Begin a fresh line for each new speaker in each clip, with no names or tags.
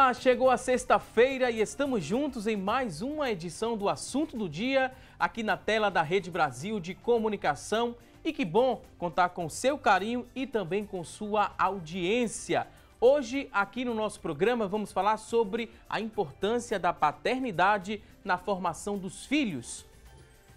Olá, chegou a sexta-feira e estamos juntos em mais uma edição do Assunto do Dia, aqui na tela da Rede Brasil de Comunicação. E que bom contar com seu carinho e também com sua audiência. Hoje, aqui no nosso programa, vamos falar sobre a importância da paternidade na formação dos filhos.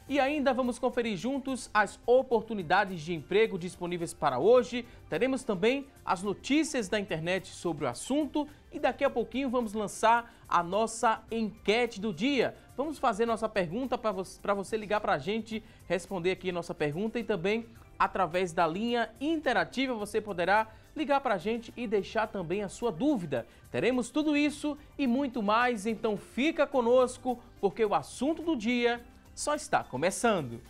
E ainda vamos conferir juntos as oportunidades de emprego disponíveis para hoje. Teremos também as notícias da internet sobre o assunto e daqui a pouquinho vamos lançar a nossa enquete do dia. Vamos fazer nossa pergunta para você ligar para a gente, responder aqui a nossa pergunta e também através da linha interativa você poderá ligar para a gente e deixar também a sua dúvida. Teremos tudo isso e muito mais, então fica conosco porque o assunto do dia só está começando.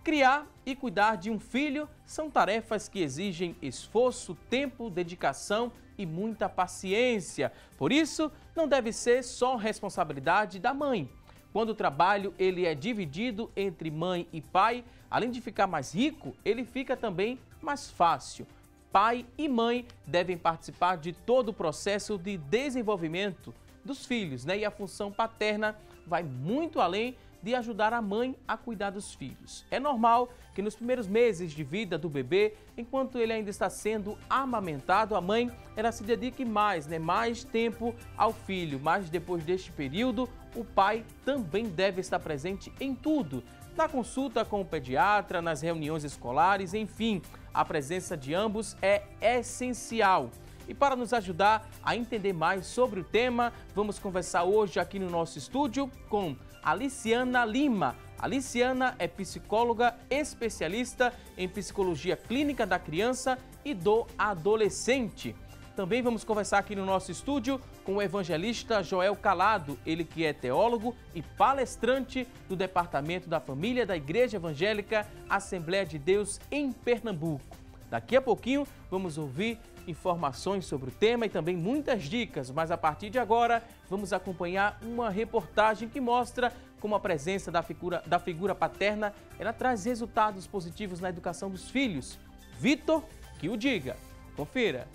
Criar e cuidar de um filho são tarefas que exigem esforço, tempo, dedicação e muita paciência. Por isso, não deve ser só responsabilidade da mãe. Quando o trabalho ele é dividido entre mãe e pai, além de ficar mais rico, ele fica também mais fácil. Pai e mãe devem participar de todo o processo de desenvolvimento dos filhos, né? E a função paterna vai muito além de ajudar a mãe a cuidar dos filhos. É normal que nos primeiros meses de vida do bebê, enquanto ele ainda está sendo amamentado, a mãe ela se dedique mais, mais tempo ao filho. Mas depois deste período, o pai também deve estar presente em tudo. Na consulta com o pediatra, nas reuniões escolares, enfim, a presença de ambos é essencial. E para nos ajudar a entender mais sobre o tema, vamos conversar hoje aqui no nosso estúdio com Aliciana Lima. Aliciana é psicóloga especialista em psicologia clínica da criança e do adolescente. Também vamos conversar aqui no nosso estúdio com o evangelista Joel Calado, ele que é teólogo e palestrante do Departamento da Família da Igreja Evangélica Assembleia de Deus em Pernambuco. Daqui a pouquinho vamos ouvir informações sobre o tema e também muitas dicas, mas a partir de agora vamos acompanhar uma reportagem que mostra como a presença da figura paterna ela traz resultados positivos na educação dos filhos. Vitor, que o diga. Confira.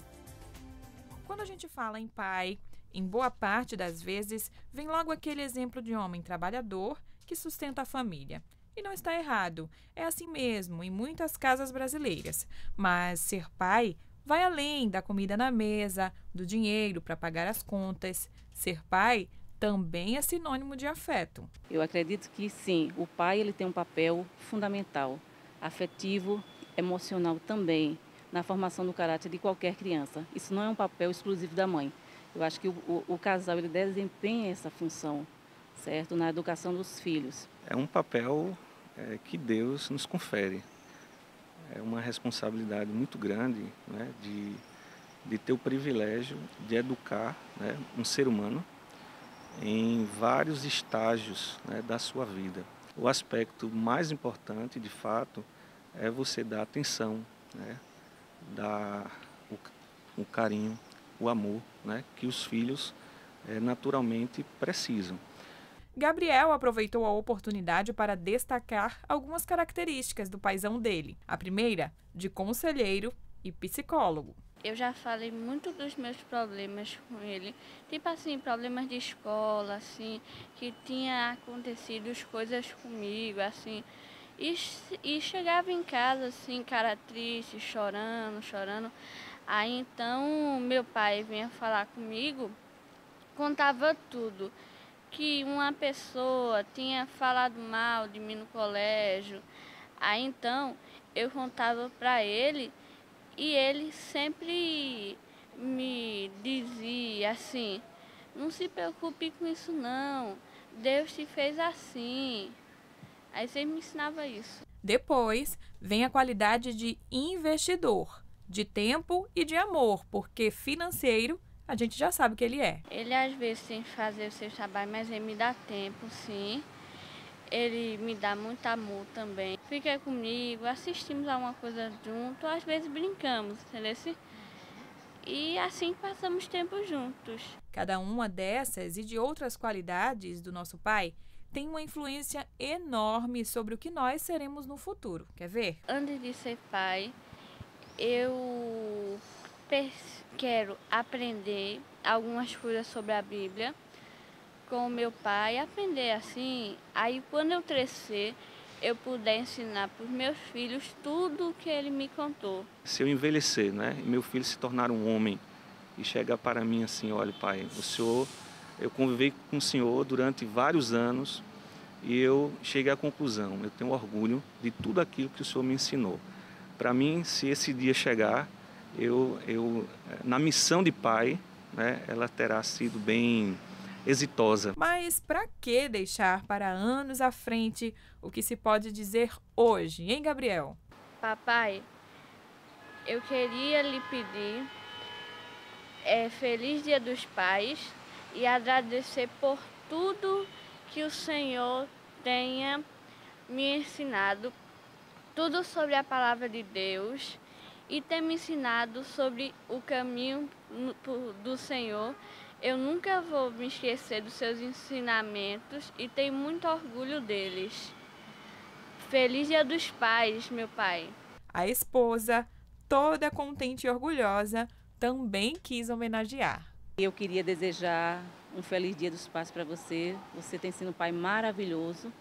Quando a gente fala em pai, em boa parte das vezes, vem logo aquele exemplo de homem trabalhador que sustenta a família. E não está errado, é assim mesmo em muitas casas brasileiras. Mas ser pai vai além da comida na mesa, do dinheiro para pagar as contas. Ser pai também é sinônimo de afeto.
Eu acredito que sim, o pai ele tem um papel fundamental, afetivo, emocional também, na formação do caráter de qualquer criança. Isso não é um papel exclusivo da mãe. Eu acho que o casal ele desempenha essa função, certo? Na educação dos filhos.
É um papel que Deus nos confere. É uma responsabilidade muito grande, né, de ter o privilégio de educar, né, um ser humano em vários estágios, né, da sua vida. O aspecto mais importante, de fato, é você dar atenção, né, dar o carinho, o amor, né, que os filhos naturalmente precisam.
Gabriel aproveitou a oportunidade para destacar algumas características do paizão dele. A primeira, de conselheiro e psicólogo.
Eu já falei muito dos meus problemas com ele, tipo assim, problemas de escola, assim, que tinha acontecido coisas comigo, assim, e chegava em casa, assim, cara triste, chorando. Aí então meu pai vinha falar comigo, contava tudo. Que uma pessoa tinha falado mal de mim no colégio. Aí então eu contava para ele e ele sempre me dizia assim: não se preocupe com isso não, Deus te fez assim. Aí sempre me ensinava isso.
Depois vem a qualidade de investidor, de tempo e de amor, porque financeiro a gente já sabe que ele é.
Ele às vezes tem que fazer o seu trabalho, mas ele me dá tempo, sim. Ele me dá muito amor também. Fica comigo, assistimos alguma coisa junto, às vezes brincamos, entendeu? E assim passamos tempo juntos.
Cada uma dessas e de outras qualidades do nosso pai tem uma influência enorme sobre o que nós seremos no futuro. Quer ver?
Antes de ser pai, eu quero aprender algumas coisas sobre a Bíblia com o meu pai, aprender assim, aí quando eu crescer, eu puder ensinar para os meus filhos tudo o que ele me contou.
Se eu envelhecer, né, e meu filho se tornar um homem e chegar para mim assim, olha, pai, eu convivi com o senhor durante vários anos e eu cheguei à conclusão, eu tenho orgulho de tudo aquilo que o senhor me ensinou. Para mim, se esse dia chegar, na missão de pai, né, ela terá sido bem exitosa.
Mas para que deixar para anos à frente o que se pode dizer hoje, hein, Gabriel?
Papai, eu queria lhe pedir Feliz Dia dos Pais e agradecer por tudo que o Senhor tenha me ensinado, tudo sobre a palavra de Deus e ter me ensinado sobre o caminho do Senhor. Eu nunca vou me esquecer dos seus ensinamentos e tenho muito orgulho deles. Feliz Dia dos Pais, meu pai.
A esposa, toda contente e orgulhosa, também quis homenagear.
Eu queria desejar um feliz Dia dos Pais para você. Você tem sido um pai maravilhoso,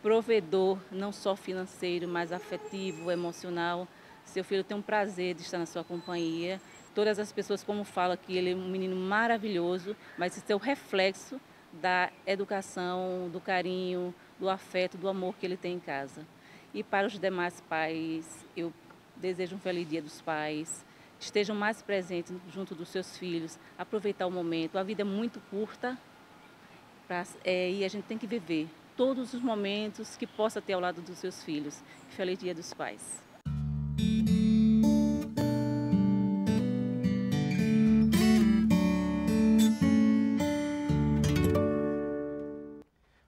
provedor, não só financeiro, mas afetivo, emocional. Seu filho tem um prazer de estar na sua companhia. Todas as pessoas, como falam que ele é um menino maravilhoso, mas esse é o reflexo da educação, do carinho, do afeto, do amor que ele tem em casa. E para os demais pais, eu desejo um feliz Dia dos Pais. Estejam mais presentes junto dos seus filhos, aproveitar o momento. A vida é muito curta e a gente tem que viver todos os momentos que possa ter ao lado dos seus filhos. Feliz Dia dos Pais.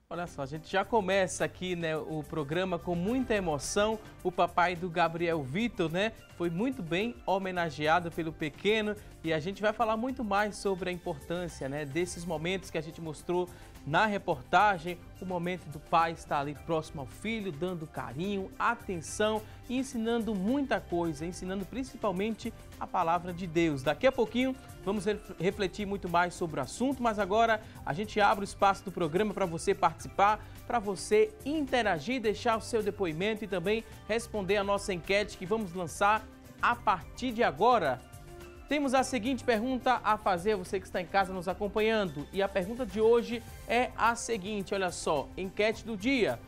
Olha só, a gente já começa aqui, né, o programa com muita emoção. O papai do Gabriel Vitor, né, foi muito bem homenageado pelo pequeno e a gente vai falar muito mais sobre a importância, né, desses momentos que a gente mostrou na reportagem. O momento do pai estar ali próximo ao filho, dando carinho, atenção e ensinando muita coisa, ensinando principalmente a palavra de Deus. Daqui a pouquinho vamos refletir muito mais sobre o assunto, mas agora a gente abre o espaço do programa para você participar, para você interagir, deixar o seu depoimento e também responder a nossa enquete que vamos lançar a partir de agora. Temos a seguinte pergunta a fazer, você que está em casa nos acompanhando. E a pergunta de hoje é a seguinte, olha só, enquete do dia.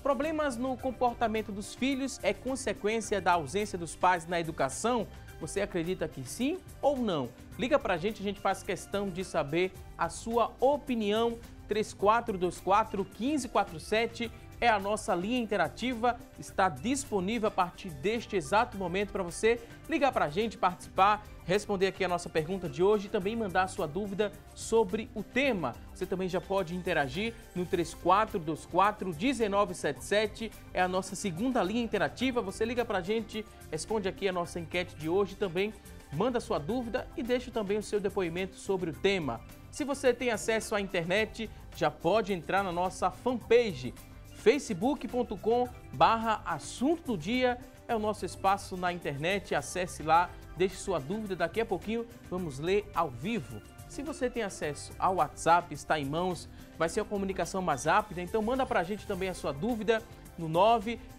Problemas no comportamento dos filhos é consequência da ausência dos pais na educação? Você acredita que sim ou não? Liga pra gente, a gente faz questão de saber a sua opinião. 3424-1547 é a nossa linha interativa, está disponível a partir deste exato momento para você ligar para a gente, participar, responder aqui a nossa pergunta de hoje e também mandar a sua dúvida sobre o tema. Você também já pode interagir no 3424-1977, é a nossa segunda linha interativa. Você liga para a gente, responde aqui a nossa enquete de hoje também, manda a sua dúvida e deixa também o seu depoimento sobre o tema. Se você tem acesso à internet, já pode entrar na nossa fanpage, facebook.com/assunto do dia é o nosso espaço na internet, acesse lá, deixe sua dúvida, daqui a pouquinho vamos ler ao vivo. Se você tem acesso ao WhatsApp, está em mãos, vai ser a comunicação mais rápida, então manda pra gente também a sua dúvida no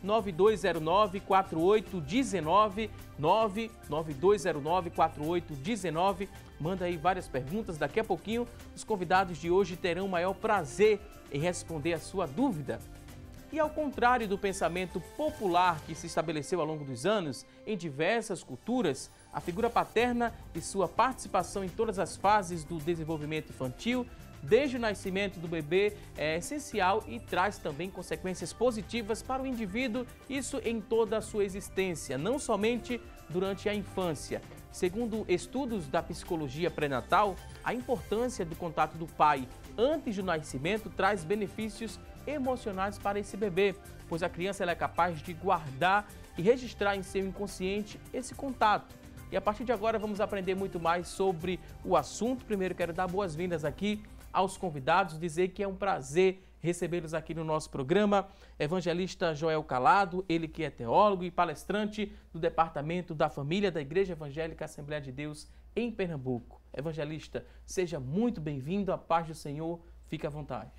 99209-4819, 99209-4819, manda aí várias perguntas, daqui a pouquinho os convidados de hoje terão o maior prazer em responder a sua dúvida. E ao contrário do pensamento popular que se estabeleceu ao longo dos anos, em diversas culturas, a figura paterna e sua participação em todas as fases do desenvolvimento infantil, desde o nascimento do bebê, é essencial e traz também consequências positivas para o indivíduo, isso em toda a sua existência, não somente durante a infância. Segundo estudos da psicologia pré-natal, a importância do contato do pai antes do nascimento traz benefícios emocionais para esse bebê, pois a criança ela é capaz de guardar e registrar em seu inconsciente esse contato. E a partir de agora vamos aprender muito mais sobre o assunto. Primeiro quero dar boas-vindas aqui aos convidados, dizer que é um prazer recebê-los aqui no nosso programa. Evangelista Joel Calado, ele que é teólogo e palestrante do Departamento da Família da Igreja Evangélica Assembleia de Deus em Pernambuco. Evangelista, seja muito bem-vindo, a paz do Senhor, fique à vontade.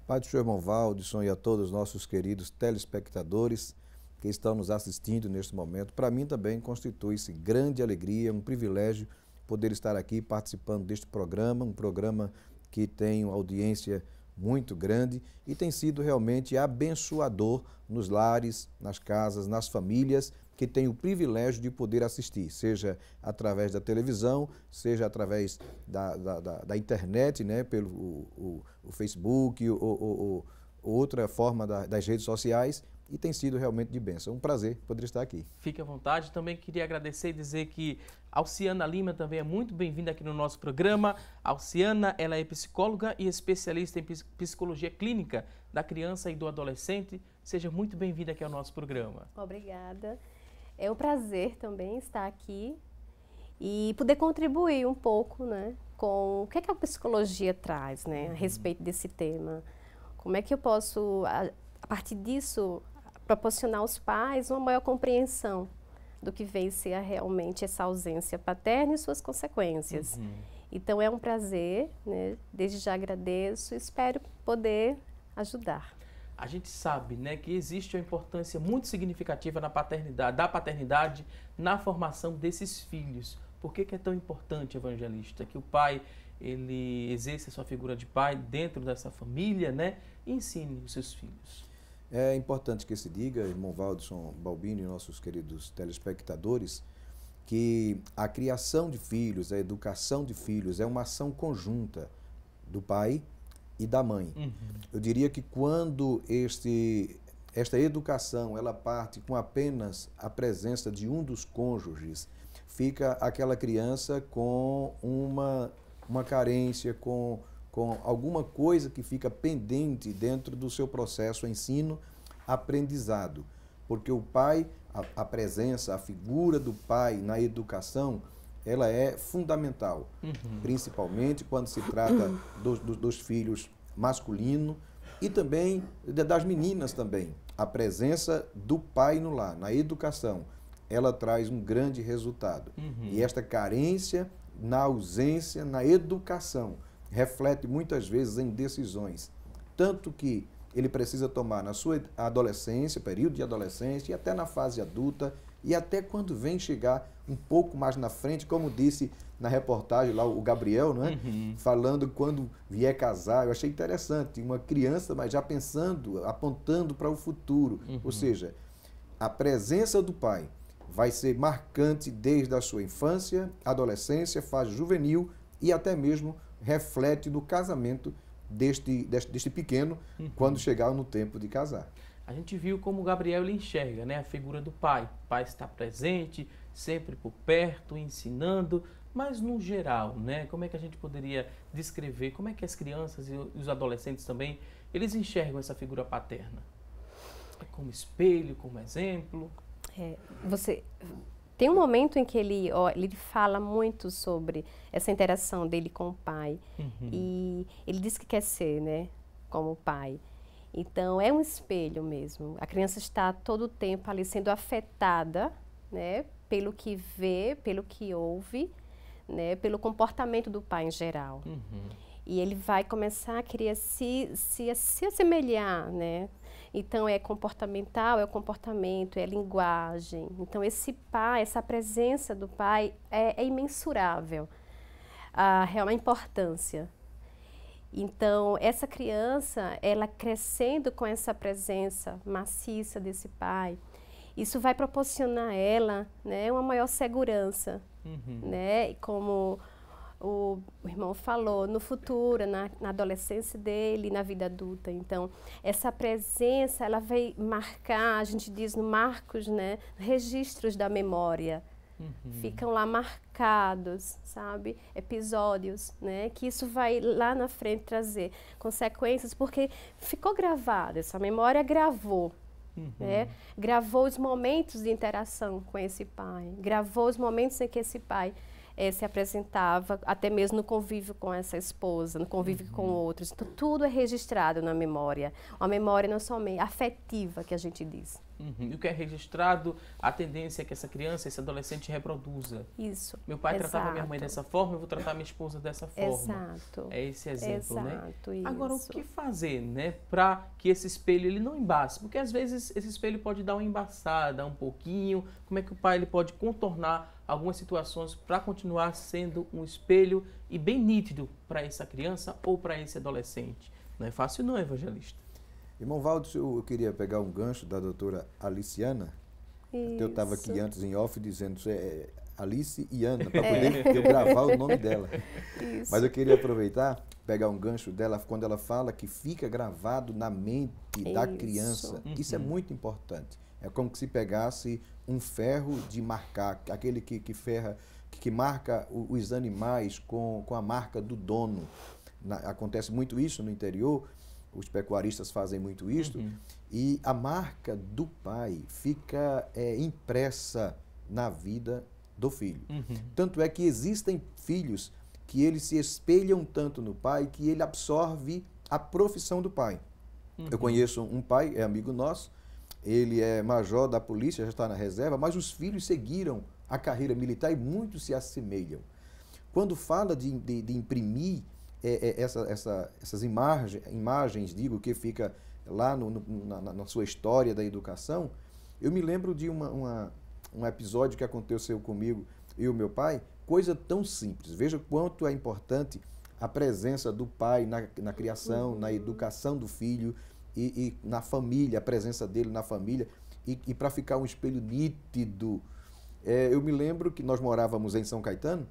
Pai do Senhor, irmão Valdson, e a todos os nossos queridos telespectadores que estão nos assistindo neste momento, para mim também constitui-se grande alegria, um privilégio poder estar aqui participando deste programa, um programa que tem uma audiência muito grande e tem sido realmente abençoador nos lares, nas casas, nas famílias que têm o privilégio de poder assistir, seja através da televisão, seja através da internet, né, pelo o Facebook ou outra forma das redes sociais, e tem sido realmente de bênção. Um prazer poder estar aqui.
Fique à vontade. Também queria agradecer e dizer que Alciana Lima também é muito bem-vinda aqui no nosso programa. Alciana, ela é psicóloga e especialista em psicologia clínica da criança e do adolescente. Seja muito bem-vinda aqui ao nosso programa.
Obrigada. É um prazer também estar aqui e poder contribuir um pouco, né, com o que a psicologia traz, né, a respeito desse tema. Como é que eu posso, a partir disso, proporcionar aos pais uma maior compreensão do que vem ser realmente essa ausência paterna e suas consequências. Então é um prazer, né? Desde já agradeço e espero poder ajudar.
A gente sabe, né, que existe uma importância muito significativa na paternidade, da paternidade na formação desses filhos. Por que é tão importante, evangelista, que o pai ele exerça a sua figura de pai dentro dessa família, né, e ensine os seus filhos?
É importante que se diga, irmão Valdson Balbini e nossos queridos telespectadores, que a criação de filhos, a educação de filhos é uma ação conjunta do pai e da mãe. Eu diria que quando esta educação ela parte com apenas a presença de um dos cônjuges, fica aquela criança com uma carência, com alguma coisa que fica pendente dentro do seu processo ensino-aprendizado. Porque o pai, a presença, a figura do pai na educação, ela é fundamental, principalmente quando se trata dos filhos masculinos e também das meninas também. A presença do pai no lar, na educação, ela traz um grande resultado. E esta carência na ausência, na educação, reflete muitas vezes em decisões, tanto que ele precisa tomar na sua adolescência, período de adolescência, e até na fase adulta, e até quando vem chegar um pouco mais na frente, como disse na reportagem lá o Gabriel, não é? Falando quando vier casar. Eu achei interessante, uma criança, mas já pensando, apontando para o futuro. Ou seja, a presença do pai vai ser marcante desde a sua infância, adolescência, fase juvenil e até mesmo reflete no casamento deste pequeno quando chegar no tempo de casar.
A gente viu como o Gabriel ele enxerga, né, a figura do pai. O pai está presente, sempre por perto, ensinando, mas no geral, né, como é que a gente poderia descrever, como é que as crianças e os adolescentes também, eles enxergam essa figura paterna? É como espelho, como exemplo?
Você tem um momento em que ele fala muito sobre essa interação dele com o pai e ele diz que quer ser, né, como o pai. Então é um espelho mesmo. A criança está todo o tempo ali sendo afetada, né, pelo que vê, pelo que ouve, né, pelo comportamento do pai em geral. E ele vai começar a querer se assemelhar, né? Então, é comportamental, é o comportamento, é a linguagem. Então, esse pai, essa presença do pai é imensurável, a importância. Então, essa criança, ela crescendo com essa presença maciça desse pai, isso vai proporcionar a ela, né, uma maior segurança, né? E como o irmão falou, no futuro, na adolescência dele, na vida adulta. Então, essa presença, ela vai marcar, a gente diz no marcos, né, registros da memória. Ficam lá marcados, sabe, episódios, né, que isso vai lá na frente trazer consequências, porque ficou gravado, essa memória gravou, né, gravou os momentos de interação com esse pai, gravou os momentos em que esse pai se apresentava, até mesmo no convívio com essa esposa, no convívio com outros. Então, tudo é registrado na memória. Uma memória não somente afetiva, que a gente diz.
E o que é registrado, a tendência é que essa criança, esse adolescente reproduza.
Isso.
Meu pai tratava minha mãe dessa forma, eu vou tratar minha esposa dessa forma.
Exato.
É esse exemplo, né?
Isso.
Agora, o que fazer, né, para que esse espelho ele não embace? Porque às vezes esse espelho pode dar uma embaçada, um pouquinho. Como é que o pai ele pode contornar algumas situações para continuar sendo um espelho e bem nítido para essa criança ou para esse adolescente? Não é fácil não, evangelista.
Irmão Valdo, eu queria pegar um gancho da doutora Aliciana. Eu estava aqui antes em off dizendo Alice e Ana, para poder eu gravar o nome dela.
Isso.
Mas eu queria aproveitar, pegar um gancho dela, quando ela fala que fica gravado na mente da criança. Isso é muito importante. É como se pegasse um ferro de marcar, aquele que ferra, que marca os animais com a marca do dono. Acontece muito isso no interior. Os pecuaristas fazem muito isso, e a marca do pai fica impressa na vida do filho. Tanto é que existem filhos que eles se espelham tanto no pai que ele absorve a profissão do pai. Eu conheço um pai, é amigo nosso, ele é major da polícia, já está na reserva, mas os filhos seguiram a carreira militar e muitos se assemelham. Quando fala de imprimir essas imagens, digo, que fica lá na sua história da educação, eu me lembro de um episódio que aconteceu comigo e o meu pai, coisa tão simples. Veja quanto é importante a presença do pai na criação, na educação do filho e na família, a presença dele na família, e para ficar um espelho nítido. Eu me lembro que nós morávamos em São Caetano,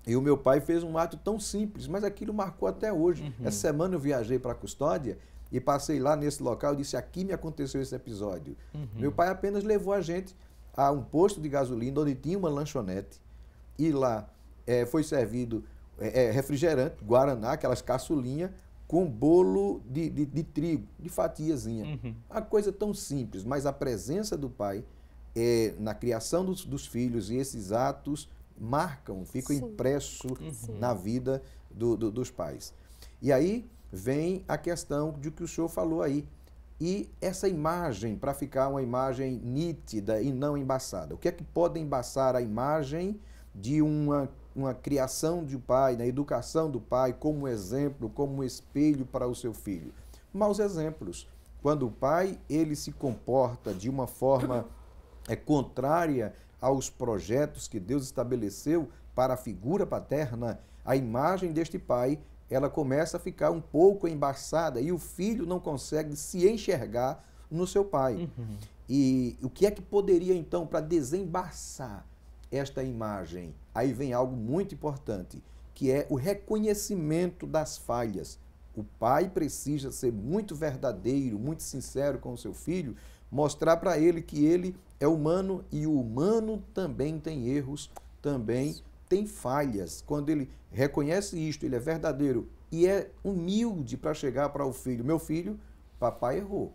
e o meu pai fez um ato tão simples, mas aquilo marcou até hoje. Essa semana eu viajei para a Custódia e passei lá nesse local e disse, aqui me aconteceu esse episódio. Meu pai apenas levou a gente a um posto de gasolina onde tinha uma lanchonete e lá foi servido refrigerante, guaraná, aquelas caçulinhas, com bolo de trigo, de fatiazinha. Uma coisa tão simples, mas a presença do pai na criação dos filhos e esses atos marcam, ficam impressos na vida dos pais. E aí vem a questão de que o senhor falou aí. E essa imagem, para ficar uma imagem nítida e não embaçada, o que é que pode embaçar a imagem de uma criação de um pai, na educação do pai, como exemplo, como espelho para o seu filho? Maus exemplos. Quando o pai ele se comporta de uma forma contrária aos projetos que Deus estabeleceu para a figura paterna, a imagem deste pai, ela começa a ficar um pouco embaçada e o filho não consegue se enxergar no seu pai. E o que é que poderia, então, para desembaçar esta imagem? Aí vem algo muito importante, que é o reconhecimento das falhas. O pai precisa ser muito verdadeiro, muito sincero com o seu filho, mostrar para ele que ele é humano e o humano também tem erros, também tem falhas. Quando ele reconhece isto, ele é verdadeiro e é humilde para chegar para o filho. Meu filho, papai errou,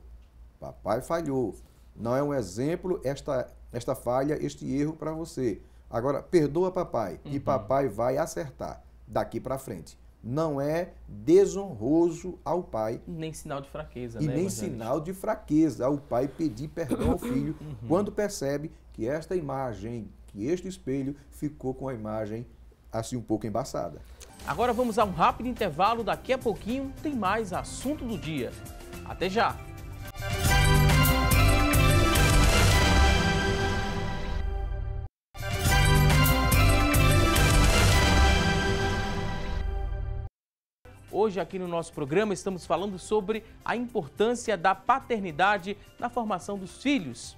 papai falhou. Não é um exemplo esta falha, este erro para você. Agora, perdoa papai e papai vai acertar daqui para frente. Não é desonroso ao pai.
Nem sinal de fraqueza,
e
né?
Nem sinal de fraqueza ao pai pedir perdão ao filho quando percebe que esta imagem, que este espelho ficou com a imagem assim um pouco embaçada.
Agora vamos a um rápido intervalo. Daqui a pouquinho tem mais assunto do dia. Até já! Hoje aqui no nosso programa estamos falando sobre a importância da paternidade na formação dos filhos.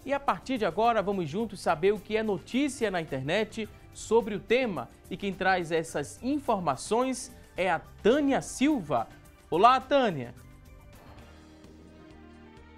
E a partir de agora vamos juntos saber o que é notícia na internet sobre o tema. E quem traz essas informações é a Tânia Silva. Olá, Tânia!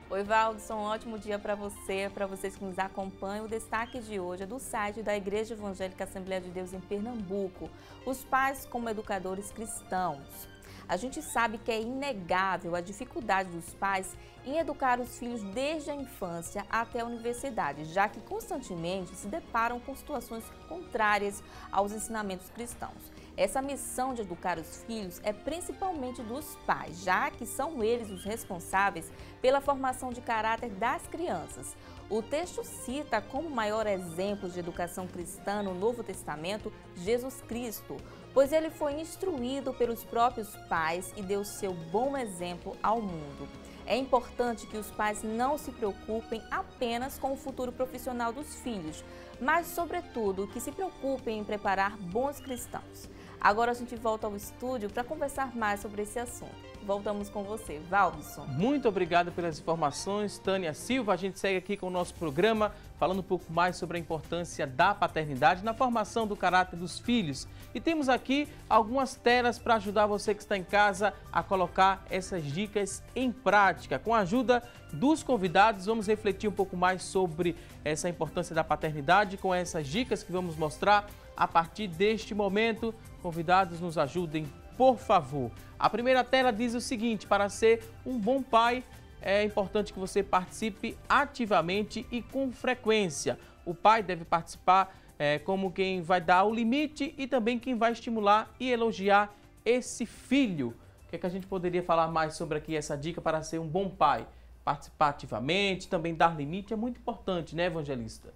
Oi, Valdo, um ótimo dia para vocês que nos acompanham. O destaque de hoje é do site da Igreja Evangélica Assembleia de Deus em Pernambuco, os pais como educadores cristãos. A gente sabe que é inegável a dificuldade dos pais em educar os filhos desde a infância até a universidade, já que constantemente se deparam com situações contrárias aos ensinamentos cristãos. Essa missão de educar os filhos é principalmente dos pais, já que são eles os responsáveis pela formação de caráter das crianças. O texto cita como maior exemplo de educação cristã no Novo Testamento Jesus Cristo, pois ele foi instruído pelos próprios pais e deu seu bom exemplo ao mundo. É importante que os pais não se preocupem apenas com o futuro profissional dos filhos, mas, sobretudo, que se preocupem em preparar bons cristãos. Agora a gente volta ao estúdio para conversar mais sobre esse assunto. Voltamos com você, Valbson.
Muito obrigado pelas informações, Tânia Silva. A gente segue aqui com o nosso programa, falando um pouco mais sobre a importância da paternidade na formação do caráter dos filhos. E temos aqui algumas telas para ajudar você que está em casa a colocar essas dicas em prática. Com a ajuda dos convidados, vamos refletir um pouco mais sobre essa importância da paternidade com essas dicas que vamos mostrar a partir deste momento. Convidados, nos ajudem, por favor. A primeira tela diz o seguinte: para ser um bom pai, é importante que você participe ativamente e com frequência. O pai deve participar como quem vai dar o limite e também quem vai estimular e elogiar esse filho. O que é que a gente poderia falar mais sobre aqui essa dica para ser um bom pai? Participar ativamente, também dar limite é muito importante, né, evangelista?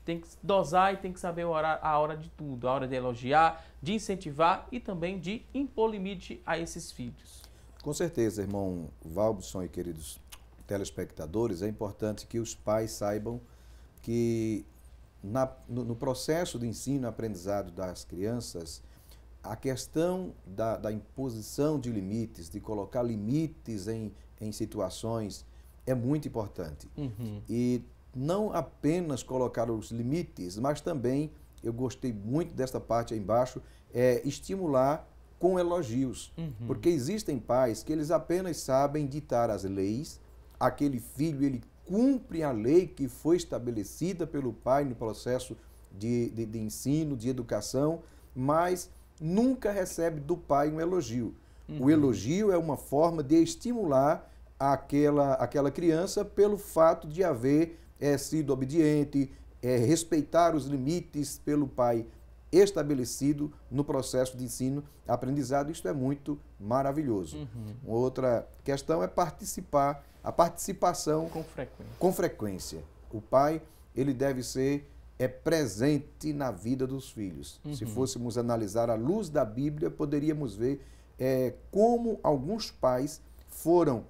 Tem que dosar e tem que saber a hora de tudo, a hora de elogiar, de incentivar e também de impor limite a esses filhos.
Com certeza, irmão Valbson e queridos telespectadores, é importante que os pais saibam que no processo de ensino e aprendizado das crianças, a questão da imposição de limites, de colocar limites em situações, é muito importante. E não apenas colocar os limites, mas também, eu gostei muito desta parte aí embaixo, estimular com elogios. Porque existem pais que eles apenas sabem ditar as leis, aquele filho, ele cumpre a lei que foi estabelecida pelo pai no processo de ensino, de educação, mas nunca recebe do pai um elogio. O elogio é uma forma de estimular aquela criança pelo fato de haver sido obediente, respeitar os limites pelo pai estabelecido no processo de ensino-aprendizado. Isso é muito maravilhoso. Outra questão é a participação com frequência. O pai, ele deve ser presente na vida dos filhos. Se fôssemos analisar à luz da Bíblia, poderíamos ver como alguns pais foram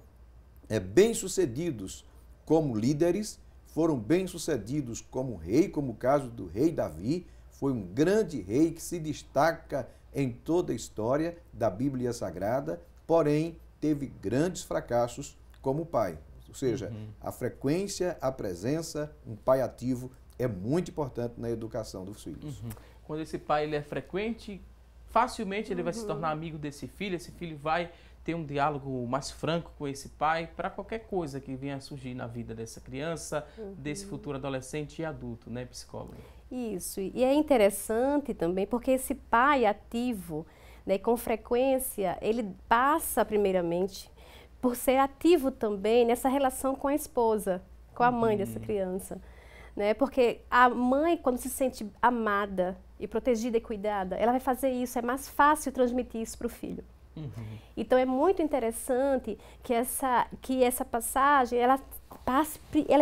bem-sucedidos como líderes, foram bem-sucedidos como rei, como o caso do rei Davi. Foi um grande rei que se destaca em toda a história da Bíblia Sagrada, porém teve grandes fracassos como pai. Ou seja, a frequência, a presença, um pai ativo é muito importante na educação dos filhos.
Quando esse pai ele é frequente, facilmente ele vai se tornar amigo desse filho, esse filho vai ter um diálogo mais franco com esse pai para qualquer coisa que venha a surgir na vida dessa criança, desse futuro adolescente e adulto, né, psicóloga?
Isso, e é interessante também porque esse pai ativo, né, com frequência, ele passa primeiramente por ser ativo também nessa relação com a esposa, com a mãe dessa criança, né? Porque a mãe, quando se sente amada e protegida e cuidada, ela vai fazer isso, é mais fácil transmitir isso para o filho. Então é muito interessante que essa passagem ela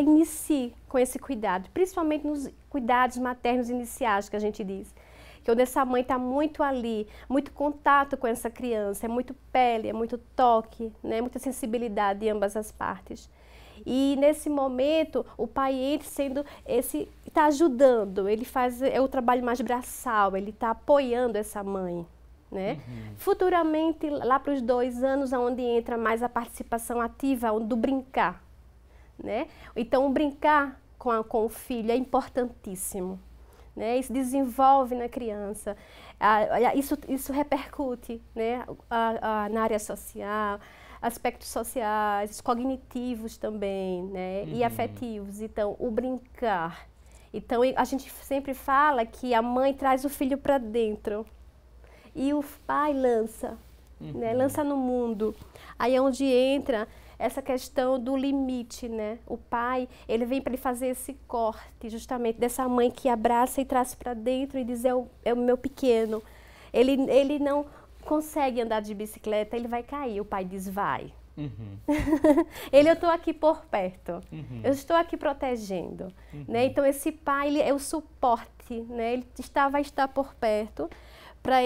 inicie com esse cuidado, principalmente nos cuidados maternos iniciais que a gente diz, que onde essa mãe está muito ali, muito contato com essa criança, é muito pele, é muito toque, né, muita sensibilidade de ambas as partes. E nesse momento o pai entra sendo está ajudando, ele faz o trabalho mais braçal, ele está apoiando essa mãe. Né? Futuramente, lá para os 2 anos, onde entra mais a participação ativa, do brincar. Né? Então, o brincar com o filho é importantíssimo. Né? Isso desenvolve na criança, isso repercute, né? Na área social, aspectos sociais, cognitivos também, né? E afetivos. Então, o brincar. Então, a gente sempre fala que a mãe traz o filho para dentro. E o pai lança, né? Lança no mundo. Aí é onde entra essa questão do limite, né? O pai, ele vem para ele fazer esse corte, justamente, dessa mãe que abraça e traz para dentro e diz, é o meu pequeno. Ele não consegue andar de bicicleta, ele vai cair. O pai diz, vai. Eu estou aqui por perto, eu estou aqui protegendo, né? Então esse pai, ele é o suporte, né? Ele vai estar por perto para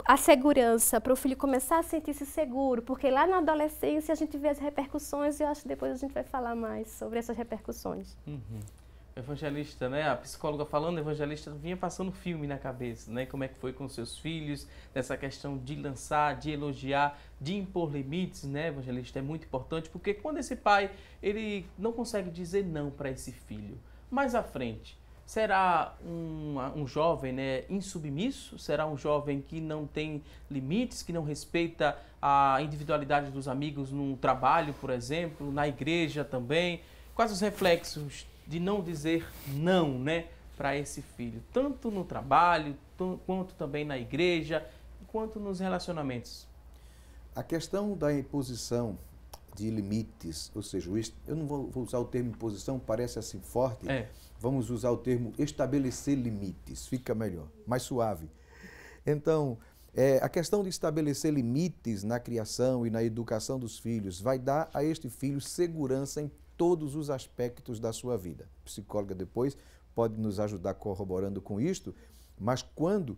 a segurança, para o filho começar a sentir-se seguro, porque lá na adolescência a gente vê as repercussões e eu acho que depois a gente vai falar mais sobre essas repercussões.
Evangelista, né? A psicóloga falando, evangelista vinha passando filme na cabeça, né? Como é que foi com seus filhos, dessa questão de lançar, de elogiar, de impor limites, né, evangelista? É muito importante, porque quando esse pai, ele não consegue dizer não para esse filho, mais à frente, será um jovem, né, insubmisso? Será um jovem que não tem limites, que não respeita a individualidade dos amigos no trabalho, por exemplo, na igreja também? Quais os reflexos de não dizer não, né, para esse filho, tanto no trabalho, quanto também na igreja, quanto nos relacionamentos?
A questão da imposição de limites, ou seja, eu não vou usar o termo imposição, parece assim forte, vamos usar o termo estabelecer limites, fica melhor, mais suave. Então, a questão de estabelecer limites na criação e na educação dos filhos vai dar a este filho segurança em todos os aspectos da sua vida. A psicóloga depois pode nos ajudar corroborando com isto, mas quando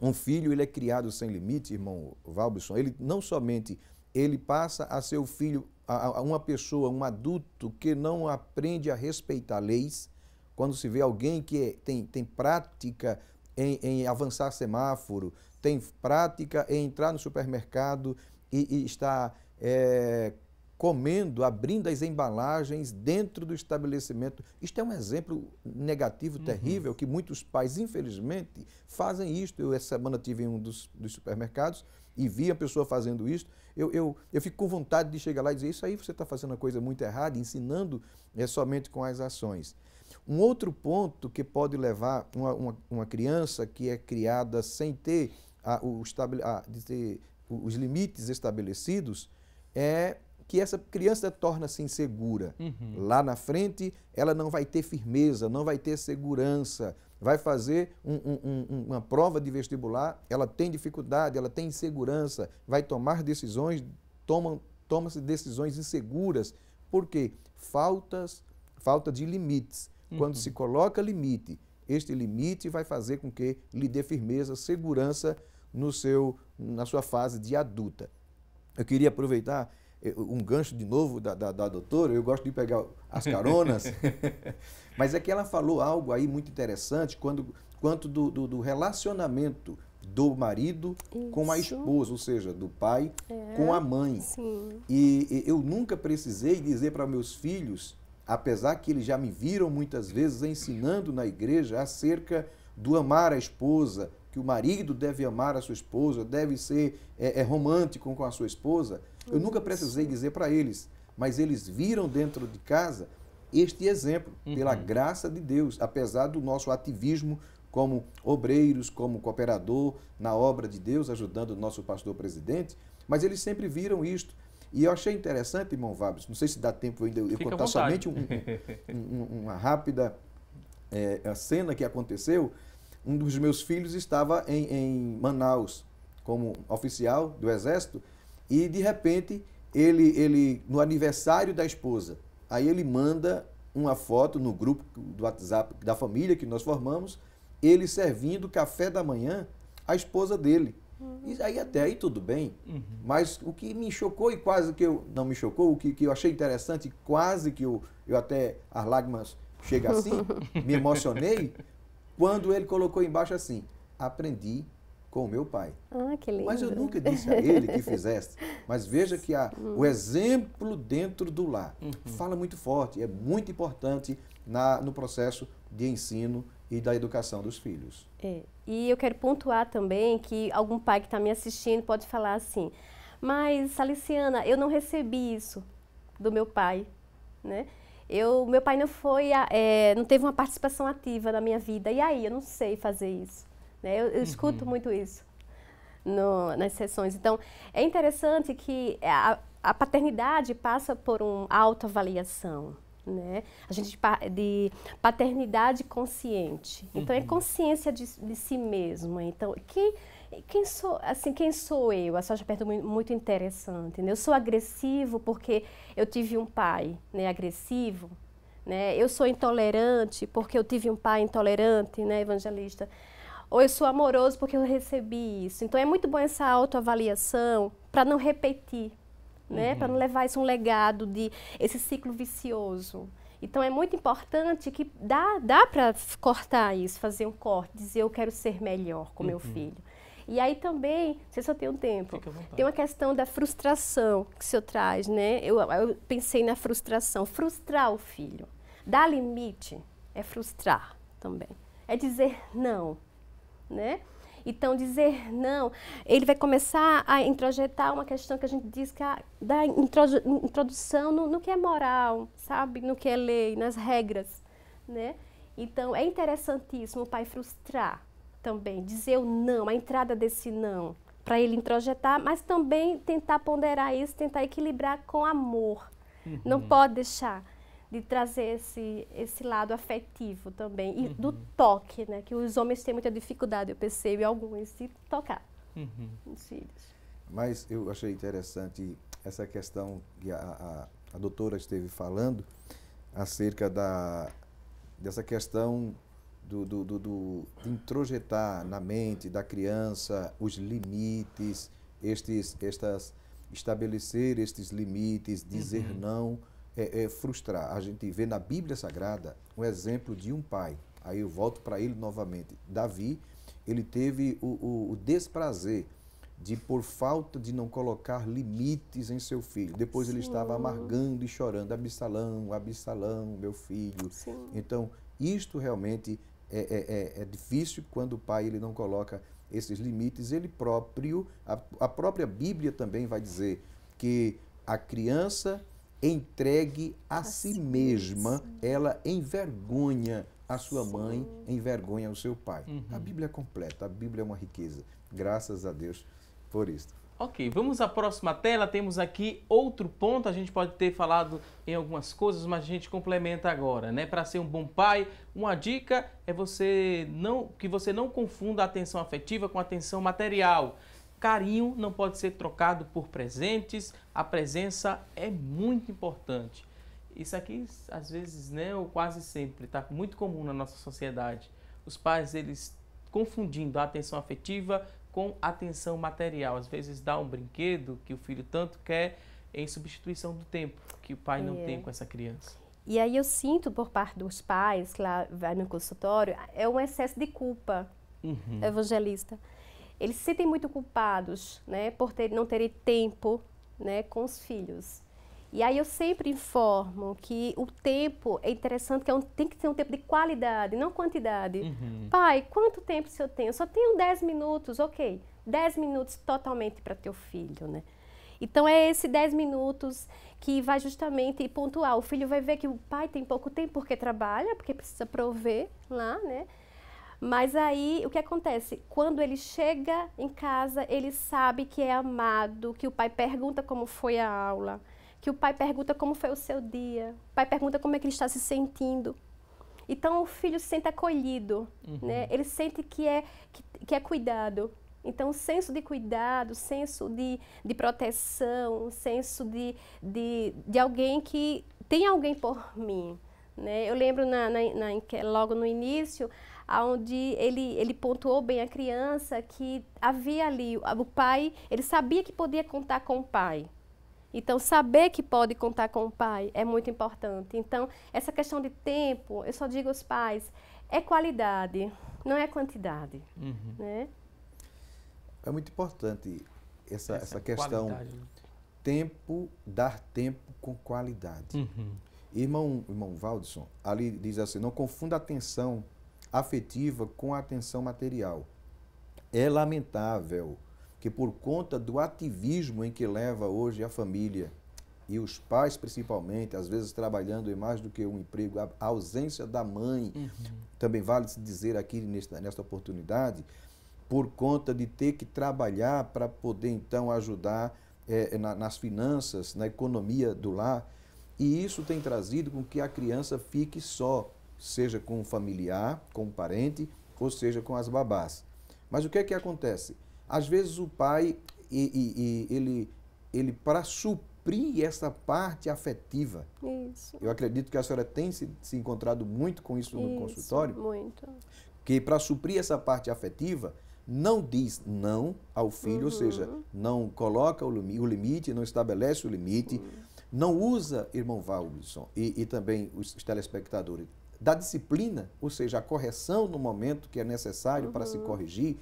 um filho ele é criado sem limite, irmão Valbson, ele não somente ele passa a ser o filho, a uma pessoa, um adulto que não aprende a respeitar leis, quando se vê alguém que tem prática em avançar semáforo, tem prática em entrar no supermercado e está comendo, abrindo as embalagens dentro do estabelecimento. Isto é um exemplo negativo, terrível, que muitos pais, infelizmente, fazem isto. Eu, essa semana, estive em um dos supermercados e vi a pessoa fazendo isto. Eu fico com vontade de chegar lá e dizer, isso aí você está fazendo uma coisa muito errada, ensinando somente com as ações. Um outro ponto que pode levar uma criança que é criada sem ter os limites estabelecidos é que essa criança torna-se insegura. Lá na frente, ela não vai ter firmeza, não vai ter segurança, vai fazer uma prova de vestibular, ela tem dificuldade, ela tem insegurança, vai tomar decisões, toma-se decisões inseguras. Por quê? Falta de limites. Quando se coloca limite, este limite vai fazer com que lhe dê firmeza, segurança na sua fase de adulta. Eu queria aproveitar um gancho de novo da doutora, eu gosto de pegar as caronas, mas é que ela falou algo aí muito interessante quanto do relacionamento do marido com a esposa, ou seja, do pai com a mãe.
Sim.
E eu nunca precisei dizer para meus filhos, apesar que eles já me viram muitas vezes ensinando na igreja acerca do amar a esposa, que o marido deve amar a sua esposa, deve ser romântico com a sua esposa. Eu nunca precisei dizer para eles, mas eles viram dentro de casa este exemplo, pela graça de Deus, apesar do nosso ativismo como obreiros, como cooperador na obra de Deus, ajudando o nosso pastor presidente, mas eles sempre viram isto. E eu achei interessante, irmão Vabres, não sei se dá tempo ainda eu contar somente uma rápida cena que aconteceu. Um dos meus filhos estava em Manaus como oficial do Exército e, de repente, ele no aniversário da esposa, aí ele manda uma foto no grupo do WhatsApp da família que nós formamos, ele servindo café da manhã à esposa dele. E aí até aí tudo bem, mas o que me chocou e quase que não me chocou, o que eu achei interessante, quase que eu até as lágrimas chegam assim, me emocionei, quando ele colocou embaixo assim, aprendi com o meu pai.
Que lindo.
Mas eu nunca disse a ele que fizesse. Mas veja que o exemplo dentro do lar fala muito forte, é muito importante no processo de ensino e da educação dos filhos.
E eu quero pontuar também que algum pai que está me assistindo pode falar assim, mas Saliciana, eu não recebi isso do meu pai, né? Meu pai não teve uma participação ativa na minha vida, e aí, eu não sei fazer isso. Né? Eu escuto muito isso nas sessões. Então, é interessante que a paternidade passa por uma autoavaliação. né? A gente de paternidade consciente. Então, é consciência de si mesmo. Então, quem sou eu? Essa é uma pergunta muito interessante, né? Eu sou agressivo porque eu tive um pai, né, agressivo, né? Eu sou intolerante porque eu tive um pai intolerante, né, evangelista? Ou eu sou amoroso porque eu recebi isso. Então, é muito bom essa autoavaliação para não repetir, né? Para não levar isso um legado esse ciclo vicioso. Então, é muito importante que dá para cortar isso, fazer um corte, dizer eu quero ser melhor com meu filho. E aí também, não sei se eu tenho tempo, tem uma questão da frustração que o senhor traz, né? Eu pensei na frustração, frustrar o filho. Dar limite é frustrar também, é dizer não, né? Então, dizer não, ele vai começar a introjetar uma questão que a gente diz que da introdução no que é moral, sabe? No que é lei, nas regras, né? Então, é interessantíssimo o pai frustrar também, dizer o não, a entrada desse não, para ele introjetar, mas também tentar ponderar isso, tentar equilibrar com amor. Não pode deixar de trazer esse lado afetivo também, e do toque, né? Que os homens têm muita dificuldade, eu percebo, alguns, de tocar os filhos.
Mas eu achei interessante essa questão que a doutora esteve falando acerca dessa questão de introjetar na mente da criança os limites, estabelecer estes limites, dizer não, frustrar. A gente vê na Bíblia Sagrada um exemplo de um pai. Aí eu volto para ele novamente. Davi, ele teve o desprazer de, por falta de não colocar limites em seu filho. Depois ele estava amargando e chorando. Absalão, Absalão, meu filho. Sim. Então, isto realmente é difícil quando o pai ele não coloca esses limites. Ele próprio, a própria Bíblia também vai dizer que a criança entregue a si mesma, ela envergonha a sua mãe, envergonha o seu pai. A Bíblia é completa, a Bíblia é uma riqueza. Graças a Deus por isso.
Ok, vamos à próxima tela. Temos aqui outro ponto. A gente pode ter falado em algumas coisas, mas a gente complementa agora, né? Para ser um bom pai, uma dica é que você não confunda a atenção afetiva com a atenção material. Carinho não pode ser trocado por presentes. A presença é muito importante. Isso aqui, às vezes, né, ou quase sempre, está muito comum na nossa sociedade. Os pais, eles confundindo a atenção afetiva com atenção material. Às vezes dá um brinquedo que o filho tanto quer em substituição do tempo que o pai não tem com essa criança.
E aí eu sinto por parte dos pais, que lá vai no consultório, é um excesso de culpa, evangelista. Eles se sentem muito culpados, né, por não terem tempo, né, com os filhos. E aí eu sempre informo que o tempo é interessante, que tem que ser um tempo de qualidade, não quantidade. Pai, quanto tempo o senhor tem? Eu só tenho 10 minutos, ok. 10 minutos totalmente para teu filho, né? Então é esse 10 minutos que vai justamente pontuar. O filho vai ver que o pai tem pouco tempo porque trabalha, porque precisa prover lá, né? Mas aí, o que acontece? Quando ele chega em casa, ele sabe que é amado, que o pai pergunta como foi a aula, que o pai pergunta como foi o seu dia, o pai pergunta como é que ele está se sentindo. Então, o filho se sente acolhido, né? Ele sente que é cuidado. Então, o senso de cuidado, o senso de proteção, o senso de alguém que tem alguém por mim, né? Eu lembro logo no início, onde ele pontuou bem a criança que havia ali, o pai, ele sabia que podia contar com o pai. Então, saber que pode contar com o pai é muito importante. Então, essa questão de tempo, eu só digo aos pais, é qualidade, não é quantidade. Né?
É muito importante essa questão, tempo, dar tempo com qualidade. Irmão Valdson, ali diz assim, não confunda a atenção afetiva com a atenção material. É lamentável que por conta do ativismo em que leva hoje a família, e os pais principalmente, às vezes trabalhando em mais do que um emprego, a ausência da mãe, também vale se dizer aqui nesta oportunidade, por conta de ter que trabalhar para poder então ajudar nas finanças, na economia do lar, E isso tem trazido com que a criança fique só, seja com o familiar, com o parente, ou seja com as babás. Mas o que é que acontece? Às vezes o pai, ele para suprir essa parte afetiva, eu acredito que a senhora tem se encontrado muito com isso no consultório,
muito.
Que para suprir essa parte afetiva, não diz não ao filho, ou seja, não coloca o limite, não estabelece o limite, não usa, irmão Valdson, e também os telespectadores, da disciplina, ou seja, a correção no momento que é necessário para se corrigir,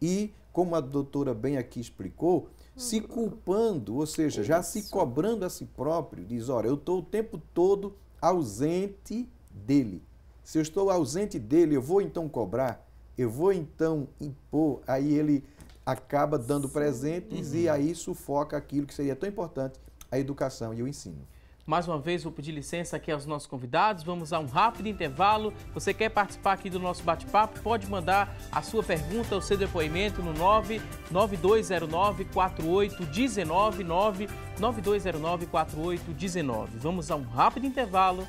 e, como a doutora bem aqui explicou, se culpando, ou seja, já se cobrando a si próprio, diz, olha, eu estou o tempo todo ausente dele. Se eu estou ausente dele, eu vou então cobrar, eu vou então impor, aí ele acaba dando presentes e aí sufoca aquilo que seria tão importante, a educação e o ensino.
Mais uma vez, vou pedir licença aqui aos nossos convidados. Vamos a um rápido intervalo. Você quer participar aqui do nosso bate-papo? Pode mandar a sua pergunta, o seu depoimento no 99209-4819, 99209-4819. Vamos a um rápido intervalo